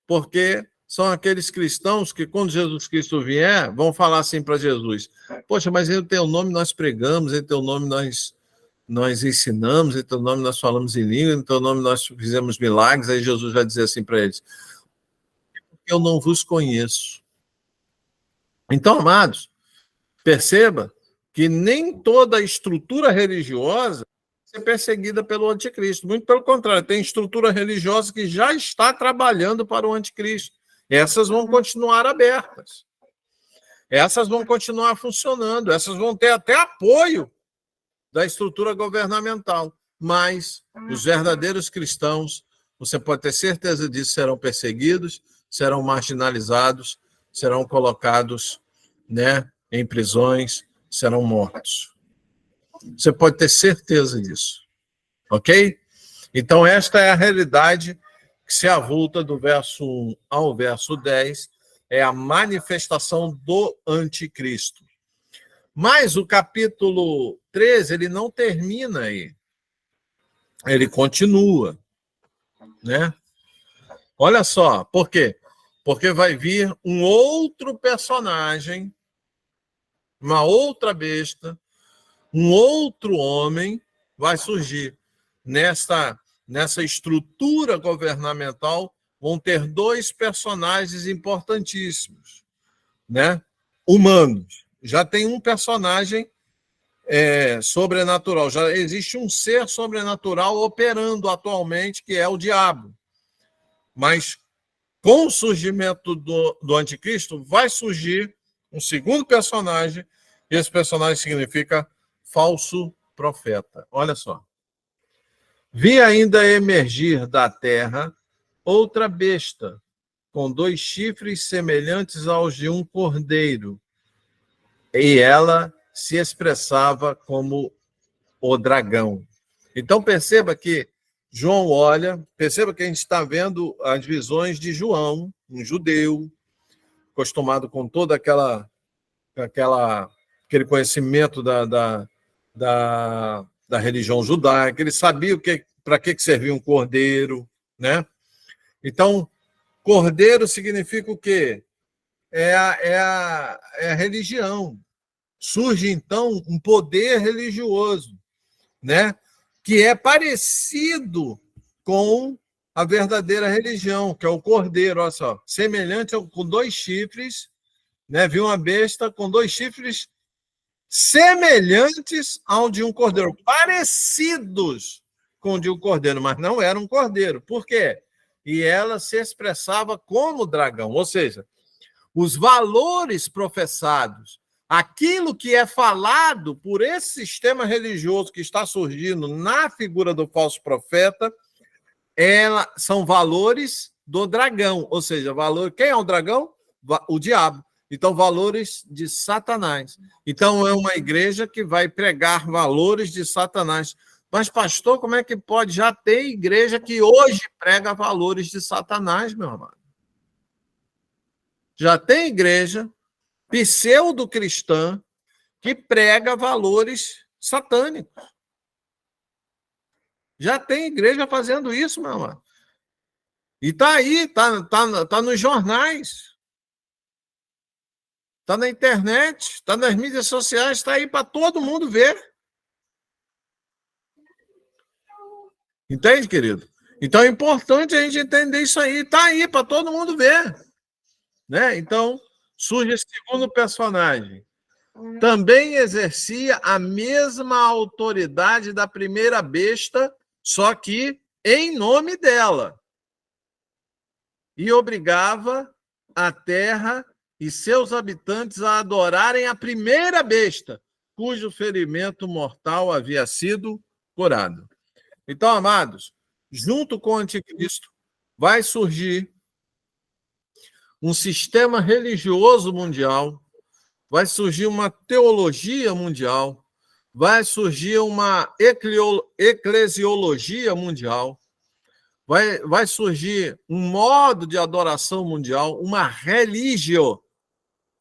Porque são aqueles cristãos que, quando Jesus Cristo vier, vão falar assim para Jesus: poxa, mas em teu nome nós pregamos, em teu nome nós ensinamos, em teu nome nós falamos em língua, em teu nome nós fizemos milagres. Aí Jesus vai dizer assim para eles: eu não vos conheço. Então, amados, perceba que nem toda a estrutura religiosa é perseguida pelo anticristo. Muito pelo contrário, tem estrutura religiosa que já está trabalhando para o anticristo. Essas vão continuar abertas. Essas vão continuar funcionando. Essas vão ter até apoio da estrutura governamental. Mas os verdadeiros cristãos, você pode ter certeza disso, serão perseguidos, serão marginalizados, serão colocados, né, em prisões, serão mortos. Você pode ter certeza disso. Ok? Então, esta é a realidade que se avulta do verso 1 ao verso 10, é a manifestação do anticristo. Mas o capítulo 13, ele não termina aí. Ele continua, né? Olha só, por quê? Porque vai vir um outro personagem, uma outra besta, um outro homem vai surgir. Nessa estrutura governamental vão ter dois personagens importantíssimos, né? Humanos. Já tem um personagem sobrenatural, já existe um ser sobrenatural operando atualmente, que é o diabo. Mas com o surgimento do anticristo, vai surgir um segundo personagem, e esse personagem significa falso profeta. Olha só. Vi ainda emergir da terra outra besta, com 2 chifres semelhantes aos de um cordeiro, e ela se expressava como o dragão. Então perceba que João olha, perceba que a gente está vendo as visões de João, um judeu, acostumado com toda aquele conhecimento da religião judaica, ele sabia para que servia um cordeiro, né? Então, cordeiro significa o quê? É a religião. Surge, então, um poder religioso, né? Que é parecido com a verdadeira religião, que é o cordeiro, olha só, semelhante com 2 chifres, né? Viu uma besta com 2 chifres semelhantes ao de um cordeiro, parecidos com o de um cordeiro, mas não era um cordeiro. Por quê? E ela se expressava como dragão, ou seja, os valores professados, aquilo que é falado por esse sistema religioso que está surgindo na figura do falso profeta, são valores do dragão, ou seja, quem é o dragão? O diabo. Então, valores de Satanás. Então, é uma igreja que vai pregar valores de Satanás. Mas, pastor, como é que pode? Já ter igreja que hoje prega valores de Satanás, meu amado. Já tem igreja pseudo-cristã que prega valores satânicos. Já tem igreja fazendo isso, meu amado. E está aí, tá nos jornais. Está na internet, está nas mídias sociais, está aí para todo mundo ver. Entende, querido? Então é importante a gente entender isso aí. Está aí para todo mundo ver. Né? Então, surge esse segundo personagem. Também exercia a mesma autoridade da primeira besta, só que em nome dela. E obrigava a terra e seus habitantes a adorarem a primeira besta. cujo ferimento mortal havia sido curado. Então, amados, junto com o anticristo, vai surgir um sistema religioso mundial, vai surgir uma teologia mundial, vai surgir uma eclesiologia mundial, vai surgir um modo de adoração mundial, uma religio,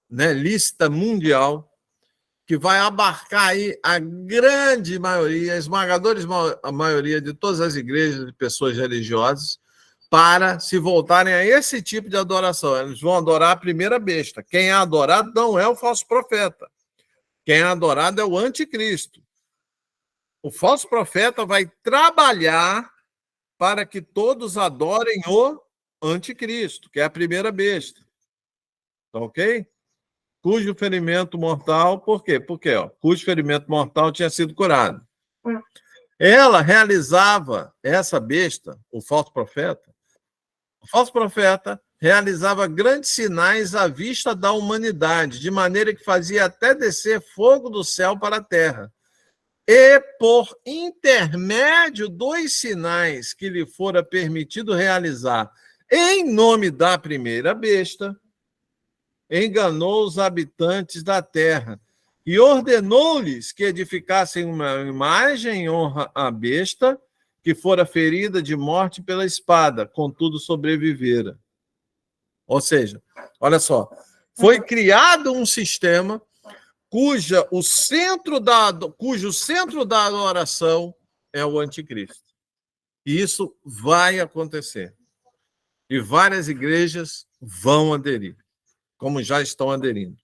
né, lista mundial, que vai abarcar aí a grande maioria, a esmagadora maioria de todas as igrejas de pessoas religiosas, para se voltarem a esse tipo de adoração. Eles vão adorar a primeira besta. Quem é adorado não é o falso profeta. Quem é adorado é o anticristo. O falso profeta vai trabalhar para que todos adorem o anticristo, que é a primeira besta. Tá ok? Cujo ferimento mortal, por quê? Porque cujo ferimento mortal tinha sido curado. Ela realizava, essa besta, o falso profeta realizava grandes sinais à vista da humanidade, de maneira que fazia até descer fogo do céu para a terra. E, por intermédio dos sinais que lhe fora permitido realizar em nome da primeira besta, enganou os habitantes da terra e ordenou-lhes que edificassem uma imagem em honra à besta, que fora ferida de morte pela espada, contudo sobrevivera. Ou seja, olha só, foi criado um sistema cujo centro da adoração é o anticristo. E isso vai acontecer. E várias igrejas vão aderir, como já estão aderindo.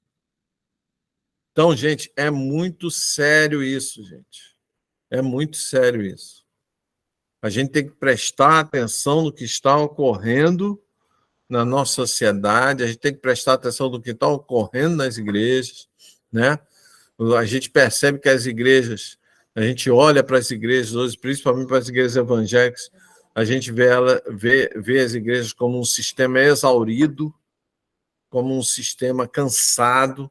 Então, gente, é muito sério isso, gente. É muito sério isso. A gente tem que prestar atenção no que está ocorrendo na nossa sociedade, a gente tem que prestar atenção no que está ocorrendo nas igrejas, né? A gente percebe que as igrejas, a gente olha para as igrejas hoje, principalmente para as igrejas evangélicas, a gente vê as igrejas como um sistema exaurido, como um sistema cansado,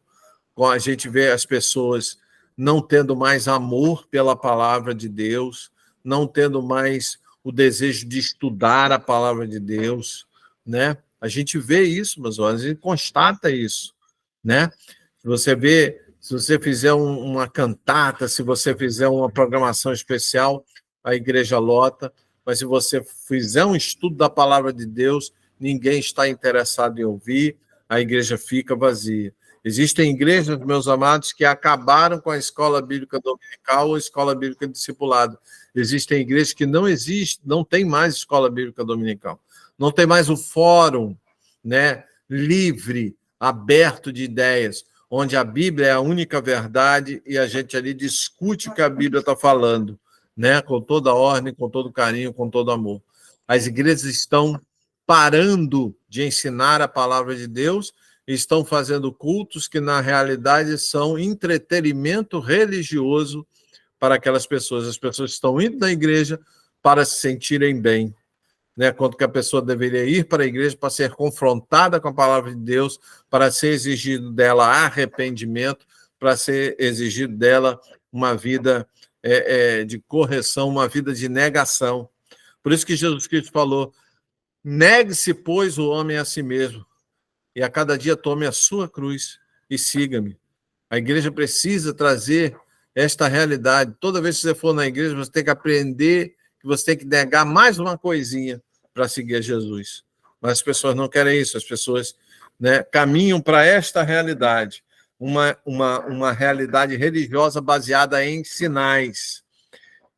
a gente vê as pessoas não tendo mais amor pela palavra de Deus, não tendo mais o desejo de estudar a palavra de Deus, né? A gente vê isso, mas a gente constata isso, né? Você vê, se você fizer uma cantata, se você fizer uma programação especial, a igreja lota, mas se você fizer um estudo da palavra de Deus, ninguém está interessado em ouvir, a igreja fica vazia. Existem igrejas, meus amados, que acabaram com a escola bíblica dominical ou escola bíblica discipulado. Existem igrejas que não tem mais escola bíblica dominical. Não tem mais o fórum, né, livre, aberto de ideias, onde a Bíblia é a única verdade e a gente ali discute o que a Bíblia está falando, né, com toda a ordem, com todo carinho, com todo amor. As igrejas estão parando de ensinar a palavra de Deus, estão fazendo cultos que, na realidade, são entretenimento religioso para aquelas pessoas. As pessoas estão indo na igreja para se sentirem bem, né? Quanto que a pessoa deveria ir para a igreja para ser confrontada com a palavra de Deus, para ser exigido dela arrependimento, para ser exigido dela uma vida de correção, uma vida de negação. Por isso que Jesus Cristo falou: negue-se, pois, o homem a si mesmo, e a cada dia tome a sua cruz e siga-me. A igreja precisa trazer esta realidade. Toda vez que você for na igreja, você tem que aprender que você tem que negar mais uma coisinha para seguir a Jesus. Mas as pessoas não querem isso, as pessoas, né, caminham para esta realidade, uma realidade religiosa baseada em sinais.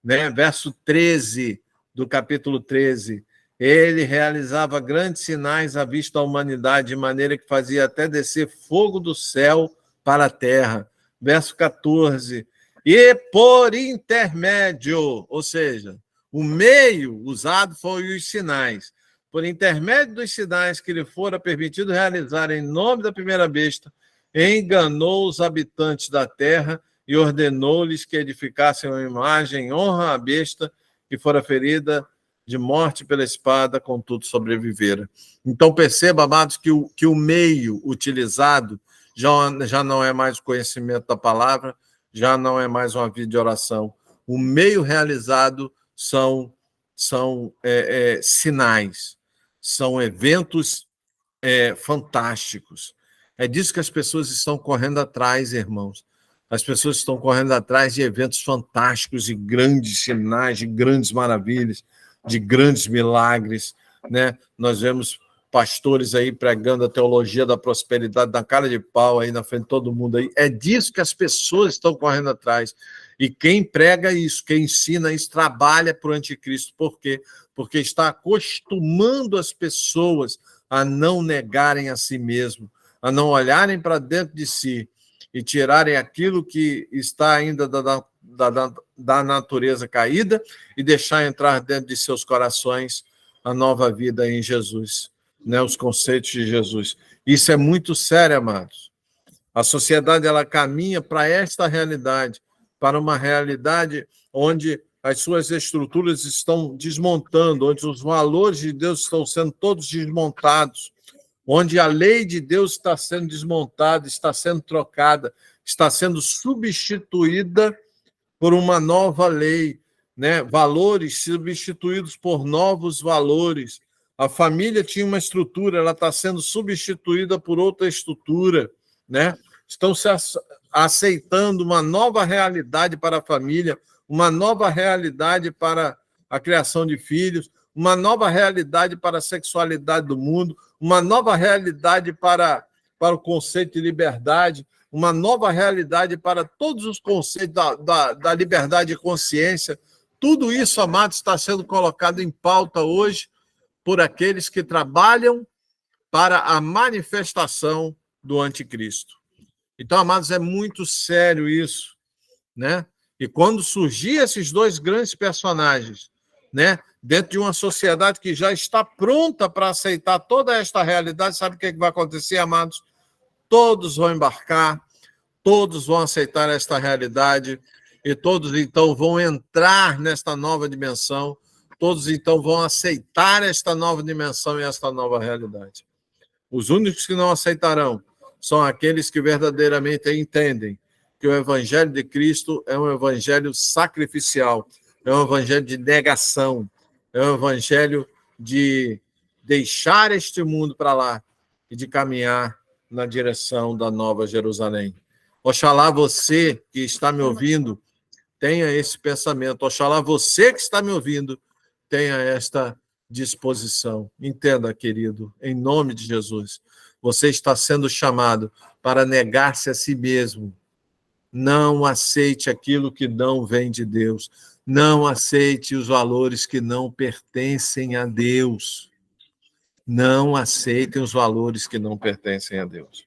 Né? Verso 13 do capítulo 13. Ele realizava grandes sinais à vista da humanidade, de maneira que fazia até descer fogo do céu para a terra. Verso 14. E por intermédio, ou seja, o meio usado foi os sinais. Por intermédio dos sinais que lhe fora permitido realizar em nome da primeira besta, enganou os habitantes da terra e ordenou-lhes que edificassem uma imagem em honra à besta que fora ferida de morte pela espada, contudo sobrevivera. Então perceba, amados, que o meio utilizado já não é mais o conhecimento da palavra, já não é mais uma vida de oração. O meio realizado são sinais, são eventos fantásticos. É disso que as pessoas estão correndo atrás, irmãos. As pessoas estão correndo atrás de eventos fantásticos, de grandes sinais, de grandes maravilhas, de grandes milagres, né? Nós vemos pastores aí pregando a teologia da prosperidade na cara de pau aí na frente de todo mundo aí. É disso que as pessoas estão correndo atrás. E quem prega isso, quem ensina isso, trabalha para o anticristo. Por quê? Porque está acostumando as pessoas a não negarem a si mesmo, a não olharem para dentro de si e tirarem aquilo que está ainda da natureza caída e deixar entrar dentro de seus corações a nova vida em Jesus, né? Os conceitos de Jesus. Isso é muito sério, amados. A sociedade ela caminha para esta realidade, para uma realidade onde as suas estruturas estão desmontando, onde os valores de Deus estão sendo todos desmontados, onde a lei de Deus está sendo desmontada, está sendo trocada, está sendo substituída por uma nova lei, né? Valores substituídos por novos valores. A família tinha uma estrutura, ela está sendo substituída por outra estrutura, né? Estão se aceitando uma nova realidade para a família, uma nova realidade para a criação de filhos, uma nova realidade para a sexualidade do mundo, uma nova realidade para o conceito de liberdade, uma nova realidade para todos os conceitos da liberdade de consciência. Tudo isso, amados, está sendo colocado em pauta hoje por aqueles que trabalham para a manifestação do anticristo. Então, amados, é muito sério isso, né? E quando surgir esses dois grandes personagens, né, dentro de uma sociedade que já está pronta para aceitar toda esta realidade, sabe o que vai acontecer, amados? Todos vão embarcar, todos vão aceitar esta realidade e todos, então, vão entrar nesta nova dimensão, todos, então, vão aceitar esta nova dimensão e esta nova realidade. Os únicos que não aceitarão são aqueles que verdadeiramente entendem que o evangelho de Cristo é um evangelho sacrificial, é um evangelho de negação, é um evangelho de deixar este mundo para lá e de caminhar na direção da Nova Jerusalém. Oxalá você que está me ouvindo tenha esse pensamento. Oxalá você que está me ouvindo tenha esta disposição. Entenda, querido, em nome de Jesus, você está sendo chamado para negar-se a si mesmo. Não aceite aquilo que não vem de Deus. Não aceite os valores que não pertencem a Deus. Não aceitem os valores que não pertencem a Deus.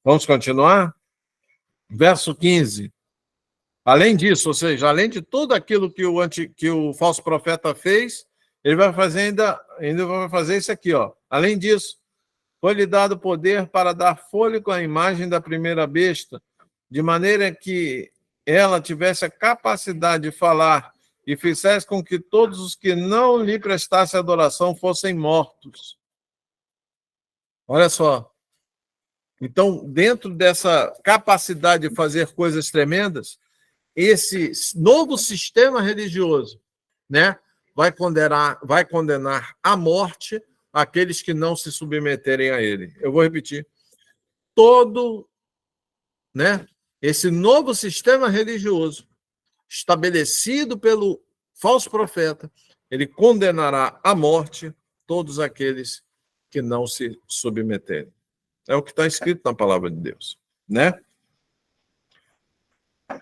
Vamos continuar? Verso 15. Além disso, ou seja, além de tudo aquilo que o falso profeta fez, ele vai fazer ainda vai fazer isso aqui, ó. Além disso, foi-lhe dado poder para dar fôlego à imagem da primeira besta, de maneira que ela tivesse a capacidade de falar e fizesse com que todos os que não lhe prestassem adoração fossem mortos. Olha só. Então, dentro dessa capacidade de fazer coisas tremendas, esse novo sistema religioso, né, vai condenar à morte aqueles que não se submeterem a ele. Eu vou repetir. Todo, né, esse novo sistema religioso estabelecido pelo falso profeta, ele condenará à morte todos aqueles que não se submeterem. É o que está escrito na palavra de Deus, né?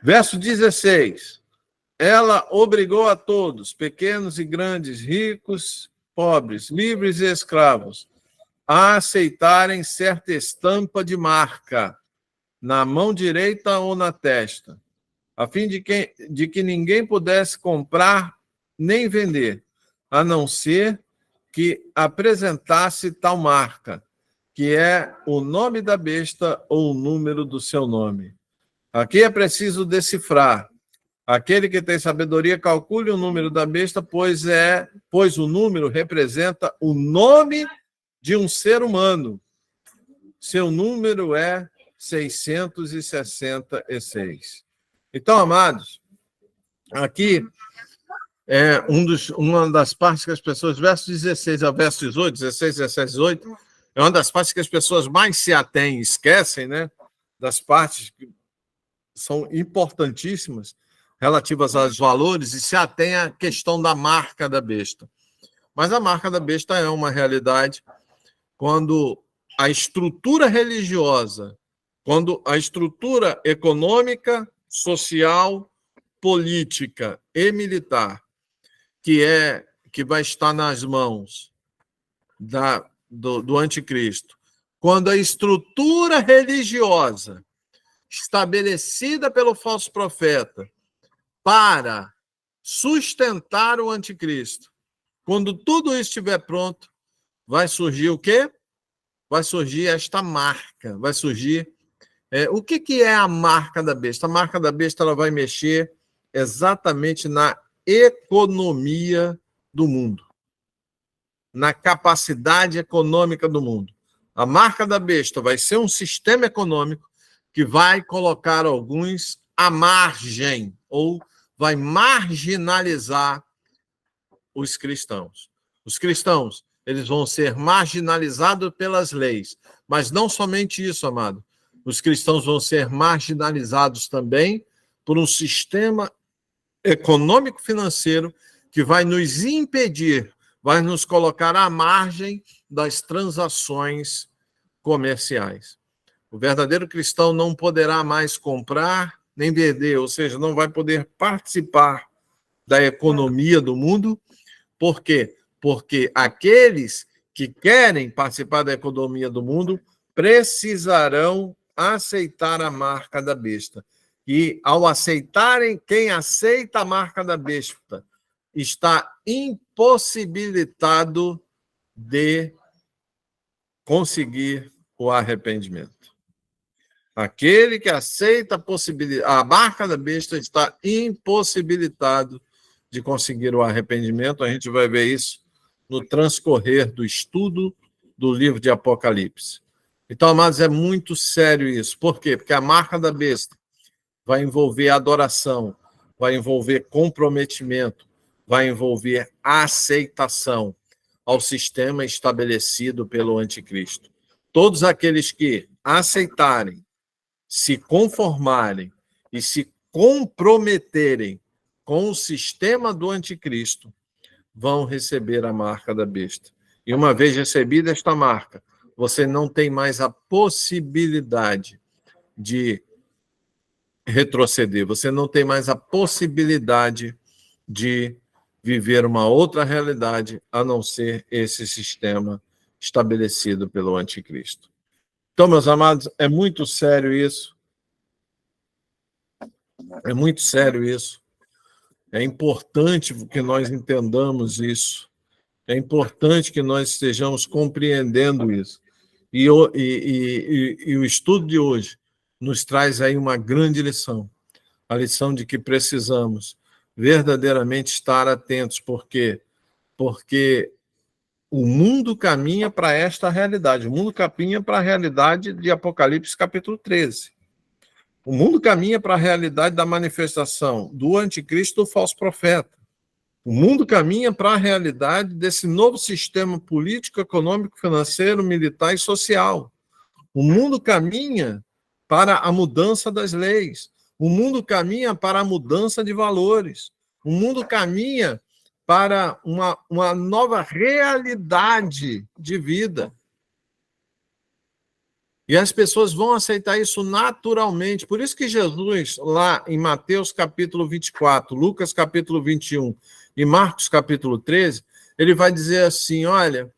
Verso 16. Ela obrigou a todos, pequenos e grandes, ricos, pobres, livres e escravos, a aceitarem certa estampa de marca na mão direita ou na testa, a fim de que ninguém pudesse comprar nem vender, a não ser que apresentasse tal marca, que é o nome da besta ou o número do seu nome. Aqui é preciso decifrar. Aquele que tem sabedoria, calcule o número da besta, pois o número representa o nome de um ser humano. Seu número é 666. Então, amados, aqui é uma das partes que as pessoas, verso 16 ao verso 18, 16, 17, 18, é uma das partes que as pessoas mais se atêm e esquecem, né? Das partes que são importantíssimas relativas aos valores e se atém à questão da marca da besta. Mas a marca da besta é uma realidade quando a estrutura religiosa, quando a estrutura econômica, social, política e militar que vai estar nas mãos do anticristo, quando a estrutura religiosa estabelecida pelo falso profeta para sustentar o anticristo, quando tudo isso estiver pronto, vai surgir o quê? Vai surgir esta marca, vai surgir... o que é a marca da besta? A marca da besta ela vai mexer exatamente na economia do mundo, na capacidade econômica do mundo. A marca da besta vai ser um sistema econômico que vai colocar alguns à margem ou vai marginalizar os cristãos. Os cristãos, eles vão ser marginalizados pelas leis, mas não somente isso, amado. Os cristãos vão ser marginalizados também por um sistema econômico-financeiro que vai nos impedir, vai nos colocar à margem das transações comerciais. O verdadeiro cristão não poderá mais comprar nem vender, ou seja, não vai poder participar da economia do mundo. Por quê? Porque aqueles que querem participar da economia do mundo precisarão aceitar a marca da besta. E, ao aceitarem, quem aceita a marca da besta está impossibilitado de conseguir o arrependimento. Aquele que aceita a marca da besta está impossibilitado de conseguir o arrependimento. A gente vai ver isso no transcorrer do estudo do livro de Apocalipse. Então, amados, é muito sério isso. Por quê? Porque a marca da besta vai envolver adoração, vai envolver comprometimento, vai envolver aceitação ao sistema estabelecido pelo anticristo. Todos aqueles que aceitarem, se conformarem e se comprometerem com o sistema do anticristo, vão receber a marca da besta. E uma vez recebida esta marca, você não tem mais a possibilidade de retroceder, você não tem mais a possibilidade de viver uma outra realidade a não ser esse sistema estabelecido pelo anticristo. Então, meus amados, é muito sério isso. É muito sério isso. É importante que nós entendamos isso. É importante que nós estejamos compreendendo isso. E o estudo de hoje nos traz aí uma grande lição. A lição de que precisamos verdadeiramente estar atentos. Por quê? Porque o mundo caminha para esta realidade. O mundo caminha para a realidade de Apocalipse, capítulo 13. O mundo caminha para a realidade da manifestação do anticristo, do falso profeta. O mundo caminha para a realidade desse novo sistema político, econômico, financeiro, militar e social. O mundo caminha para a mudança das leis. O mundo caminha para a mudança de valores. O mundo caminha para uma nova realidade de vida. E as pessoas vão aceitar isso naturalmente. Por isso que Jesus, lá em Mateus capítulo 24, Lucas capítulo 21 e Marcos capítulo 13, ele vai dizer assim, olha,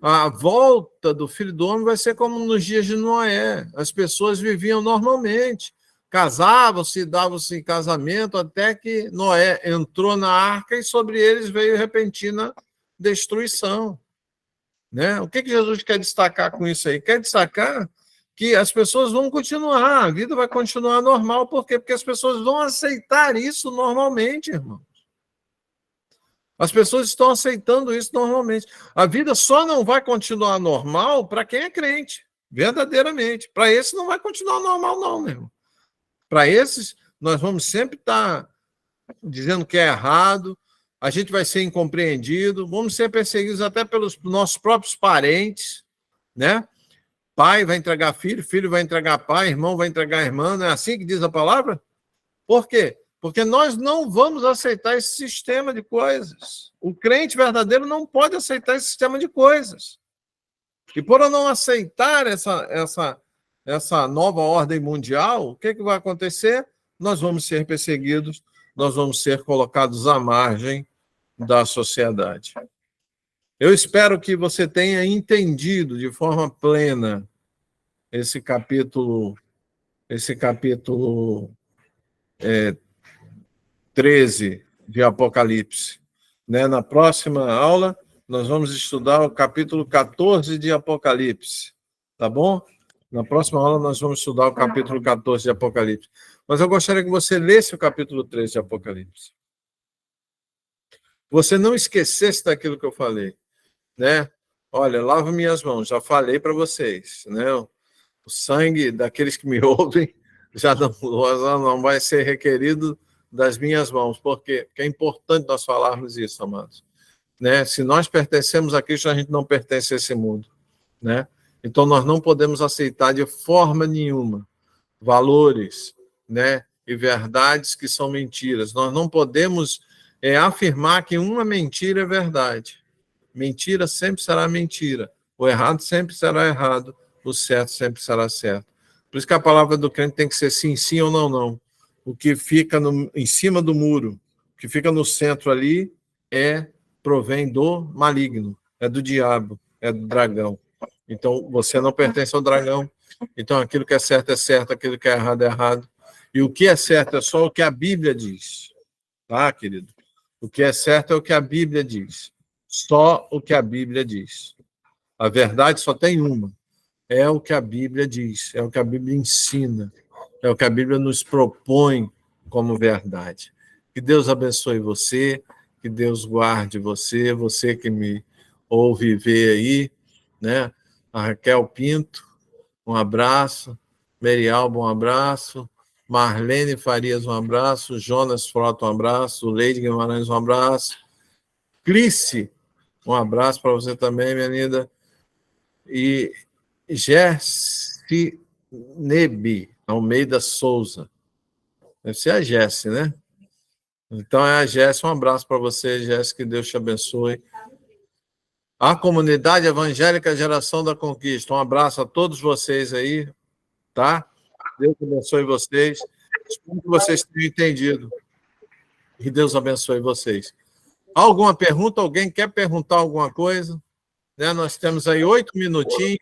a volta do Filho do Homem vai ser como nos dias de Noé. As pessoas viviam normalmente, casavam-se, davam-se em casamento, até que Noé entrou na arca e sobre eles veio repentina destruição. Né? O que Jesus quer destacar com isso aí? Quer destacar que as pessoas vão continuar, a vida vai continuar normal. Por quê? Porque as pessoas vão aceitar isso normalmente, irmãos. As pessoas estão aceitando isso normalmente. A vida só não vai continuar normal para quem é crente, verdadeiramente. Para esses não vai continuar normal, não, meu irmão. Para esses nós vamos sempre estar dizendo que é errado, a gente vai ser incompreendido, vamos ser perseguidos até pelos nossos próprios parentes, né? Pai vai entregar filho, filho vai entregar pai, irmão vai entregar irmã, não é assim que diz a palavra? Por quê? Porque nós não vamos aceitar esse sistema de coisas. O crente verdadeiro não pode aceitar esse sistema de coisas. E por eu não aceitar essa nova ordem mundial, o que vai acontecer? Nós vamos ser perseguidos, nós vamos ser colocados à margem da sociedade. Eu espero que você tenha entendido de forma plena esse capítulo 13 de Apocalipse. Né? Na próxima aula, nós vamos estudar o capítulo 14 de Apocalipse. Tá bom? Na próxima aula, nós vamos estudar o capítulo 14 de Apocalipse. Mas eu gostaria que você lesse o capítulo 13 de Apocalipse. Você não esquecesse daquilo que eu falei. Né? Olha, lavo minhas mãos, já falei para vocês, né? O sangue daqueles que me ouvem já não vai ser requerido das minhas mãos, porque é importante nós falarmos isso, amados. Né? Se nós pertencemos a Cristo, a gente não pertence a esse mundo, né? Então nós não podemos aceitar de forma nenhuma valores, né, e verdades que são mentiras. Nós não podemos afirmar que uma mentira é verdade. Mentira sempre será mentira. O errado sempre será errado. O certo sempre será certo. Por isso que a palavra do crente tem que ser sim, sim ou não, não. O que fica em cima do muro, o que fica no centro ali, provém do maligno, é do diabo, é do dragão. Então, você não pertence ao dragão. Então, aquilo que é certo, aquilo que é errado. E o que é certo é só o que a Bíblia diz. Tá, querido? O que é certo é o que a Bíblia diz. Só o que a Bíblia diz. A verdade só tem uma. É o que a Bíblia diz, é o que a Bíblia ensina, é o que a Bíblia nos propõe como verdade. Que Deus abençoe você, que Deus guarde você, você que me ouve e vê aí, né? A Raquel Pinto, um abraço. Merialba, um abraço. Marlene Farias, um abraço. Jonas Frota, um abraço. Leide Guimarães, um abraço. Clice, um abraço para você também, minha linda. E Gersi Nebi Almeida Souza. Deve ser a Gersi, né? Então é a Gersi. Um abraço para você, Gersi, que Deus te abençoe. A comunidade evangélica Geração da Conquista. Um abraço a todos vocês aí, tá? Deus abençoe vocês. Espero que vocês tenham entendido. Que Deus abençoe vocês. Alguma pergunta? Alguém quer perguntar alguma coisa? Né? Nós temos aí 8 minutinhos.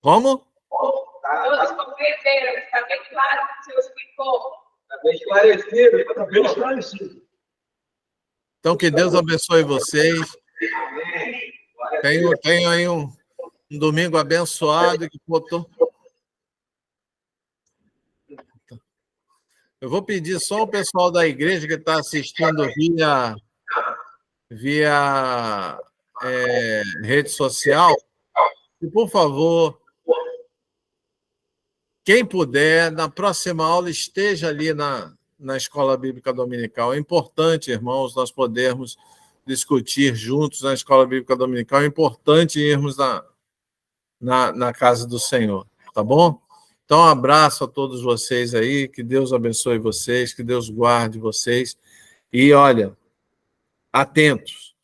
Como? Todos compreenderam, está bem claro o que o senhor explicou. Está bem esclarecido. Está bem esclarecido. Então, que Deus abençoe vocês. Tenho aí um domingo abençoado. Eu vou pedir só o pessoal da igreja que está assistindo via rede social, e, por favor, quem puder, na próxima aula, esteja ali na Escola Bíblica Dominical. É importante, irmãos, nós podermos discutir juntos na Escola Bíblica Dominical. É importante irmos na casa do Senhor, tá bom? Então, um abraço a todos vocês aí, que Deus abençoe vocês, que Deus guarde vocês. E, olha, atentos,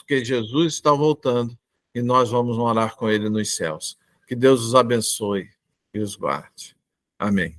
que Jesus está voltando e nós vamos morar com Ele nos céus. Que Deus os abençoe e os guarde. Amém.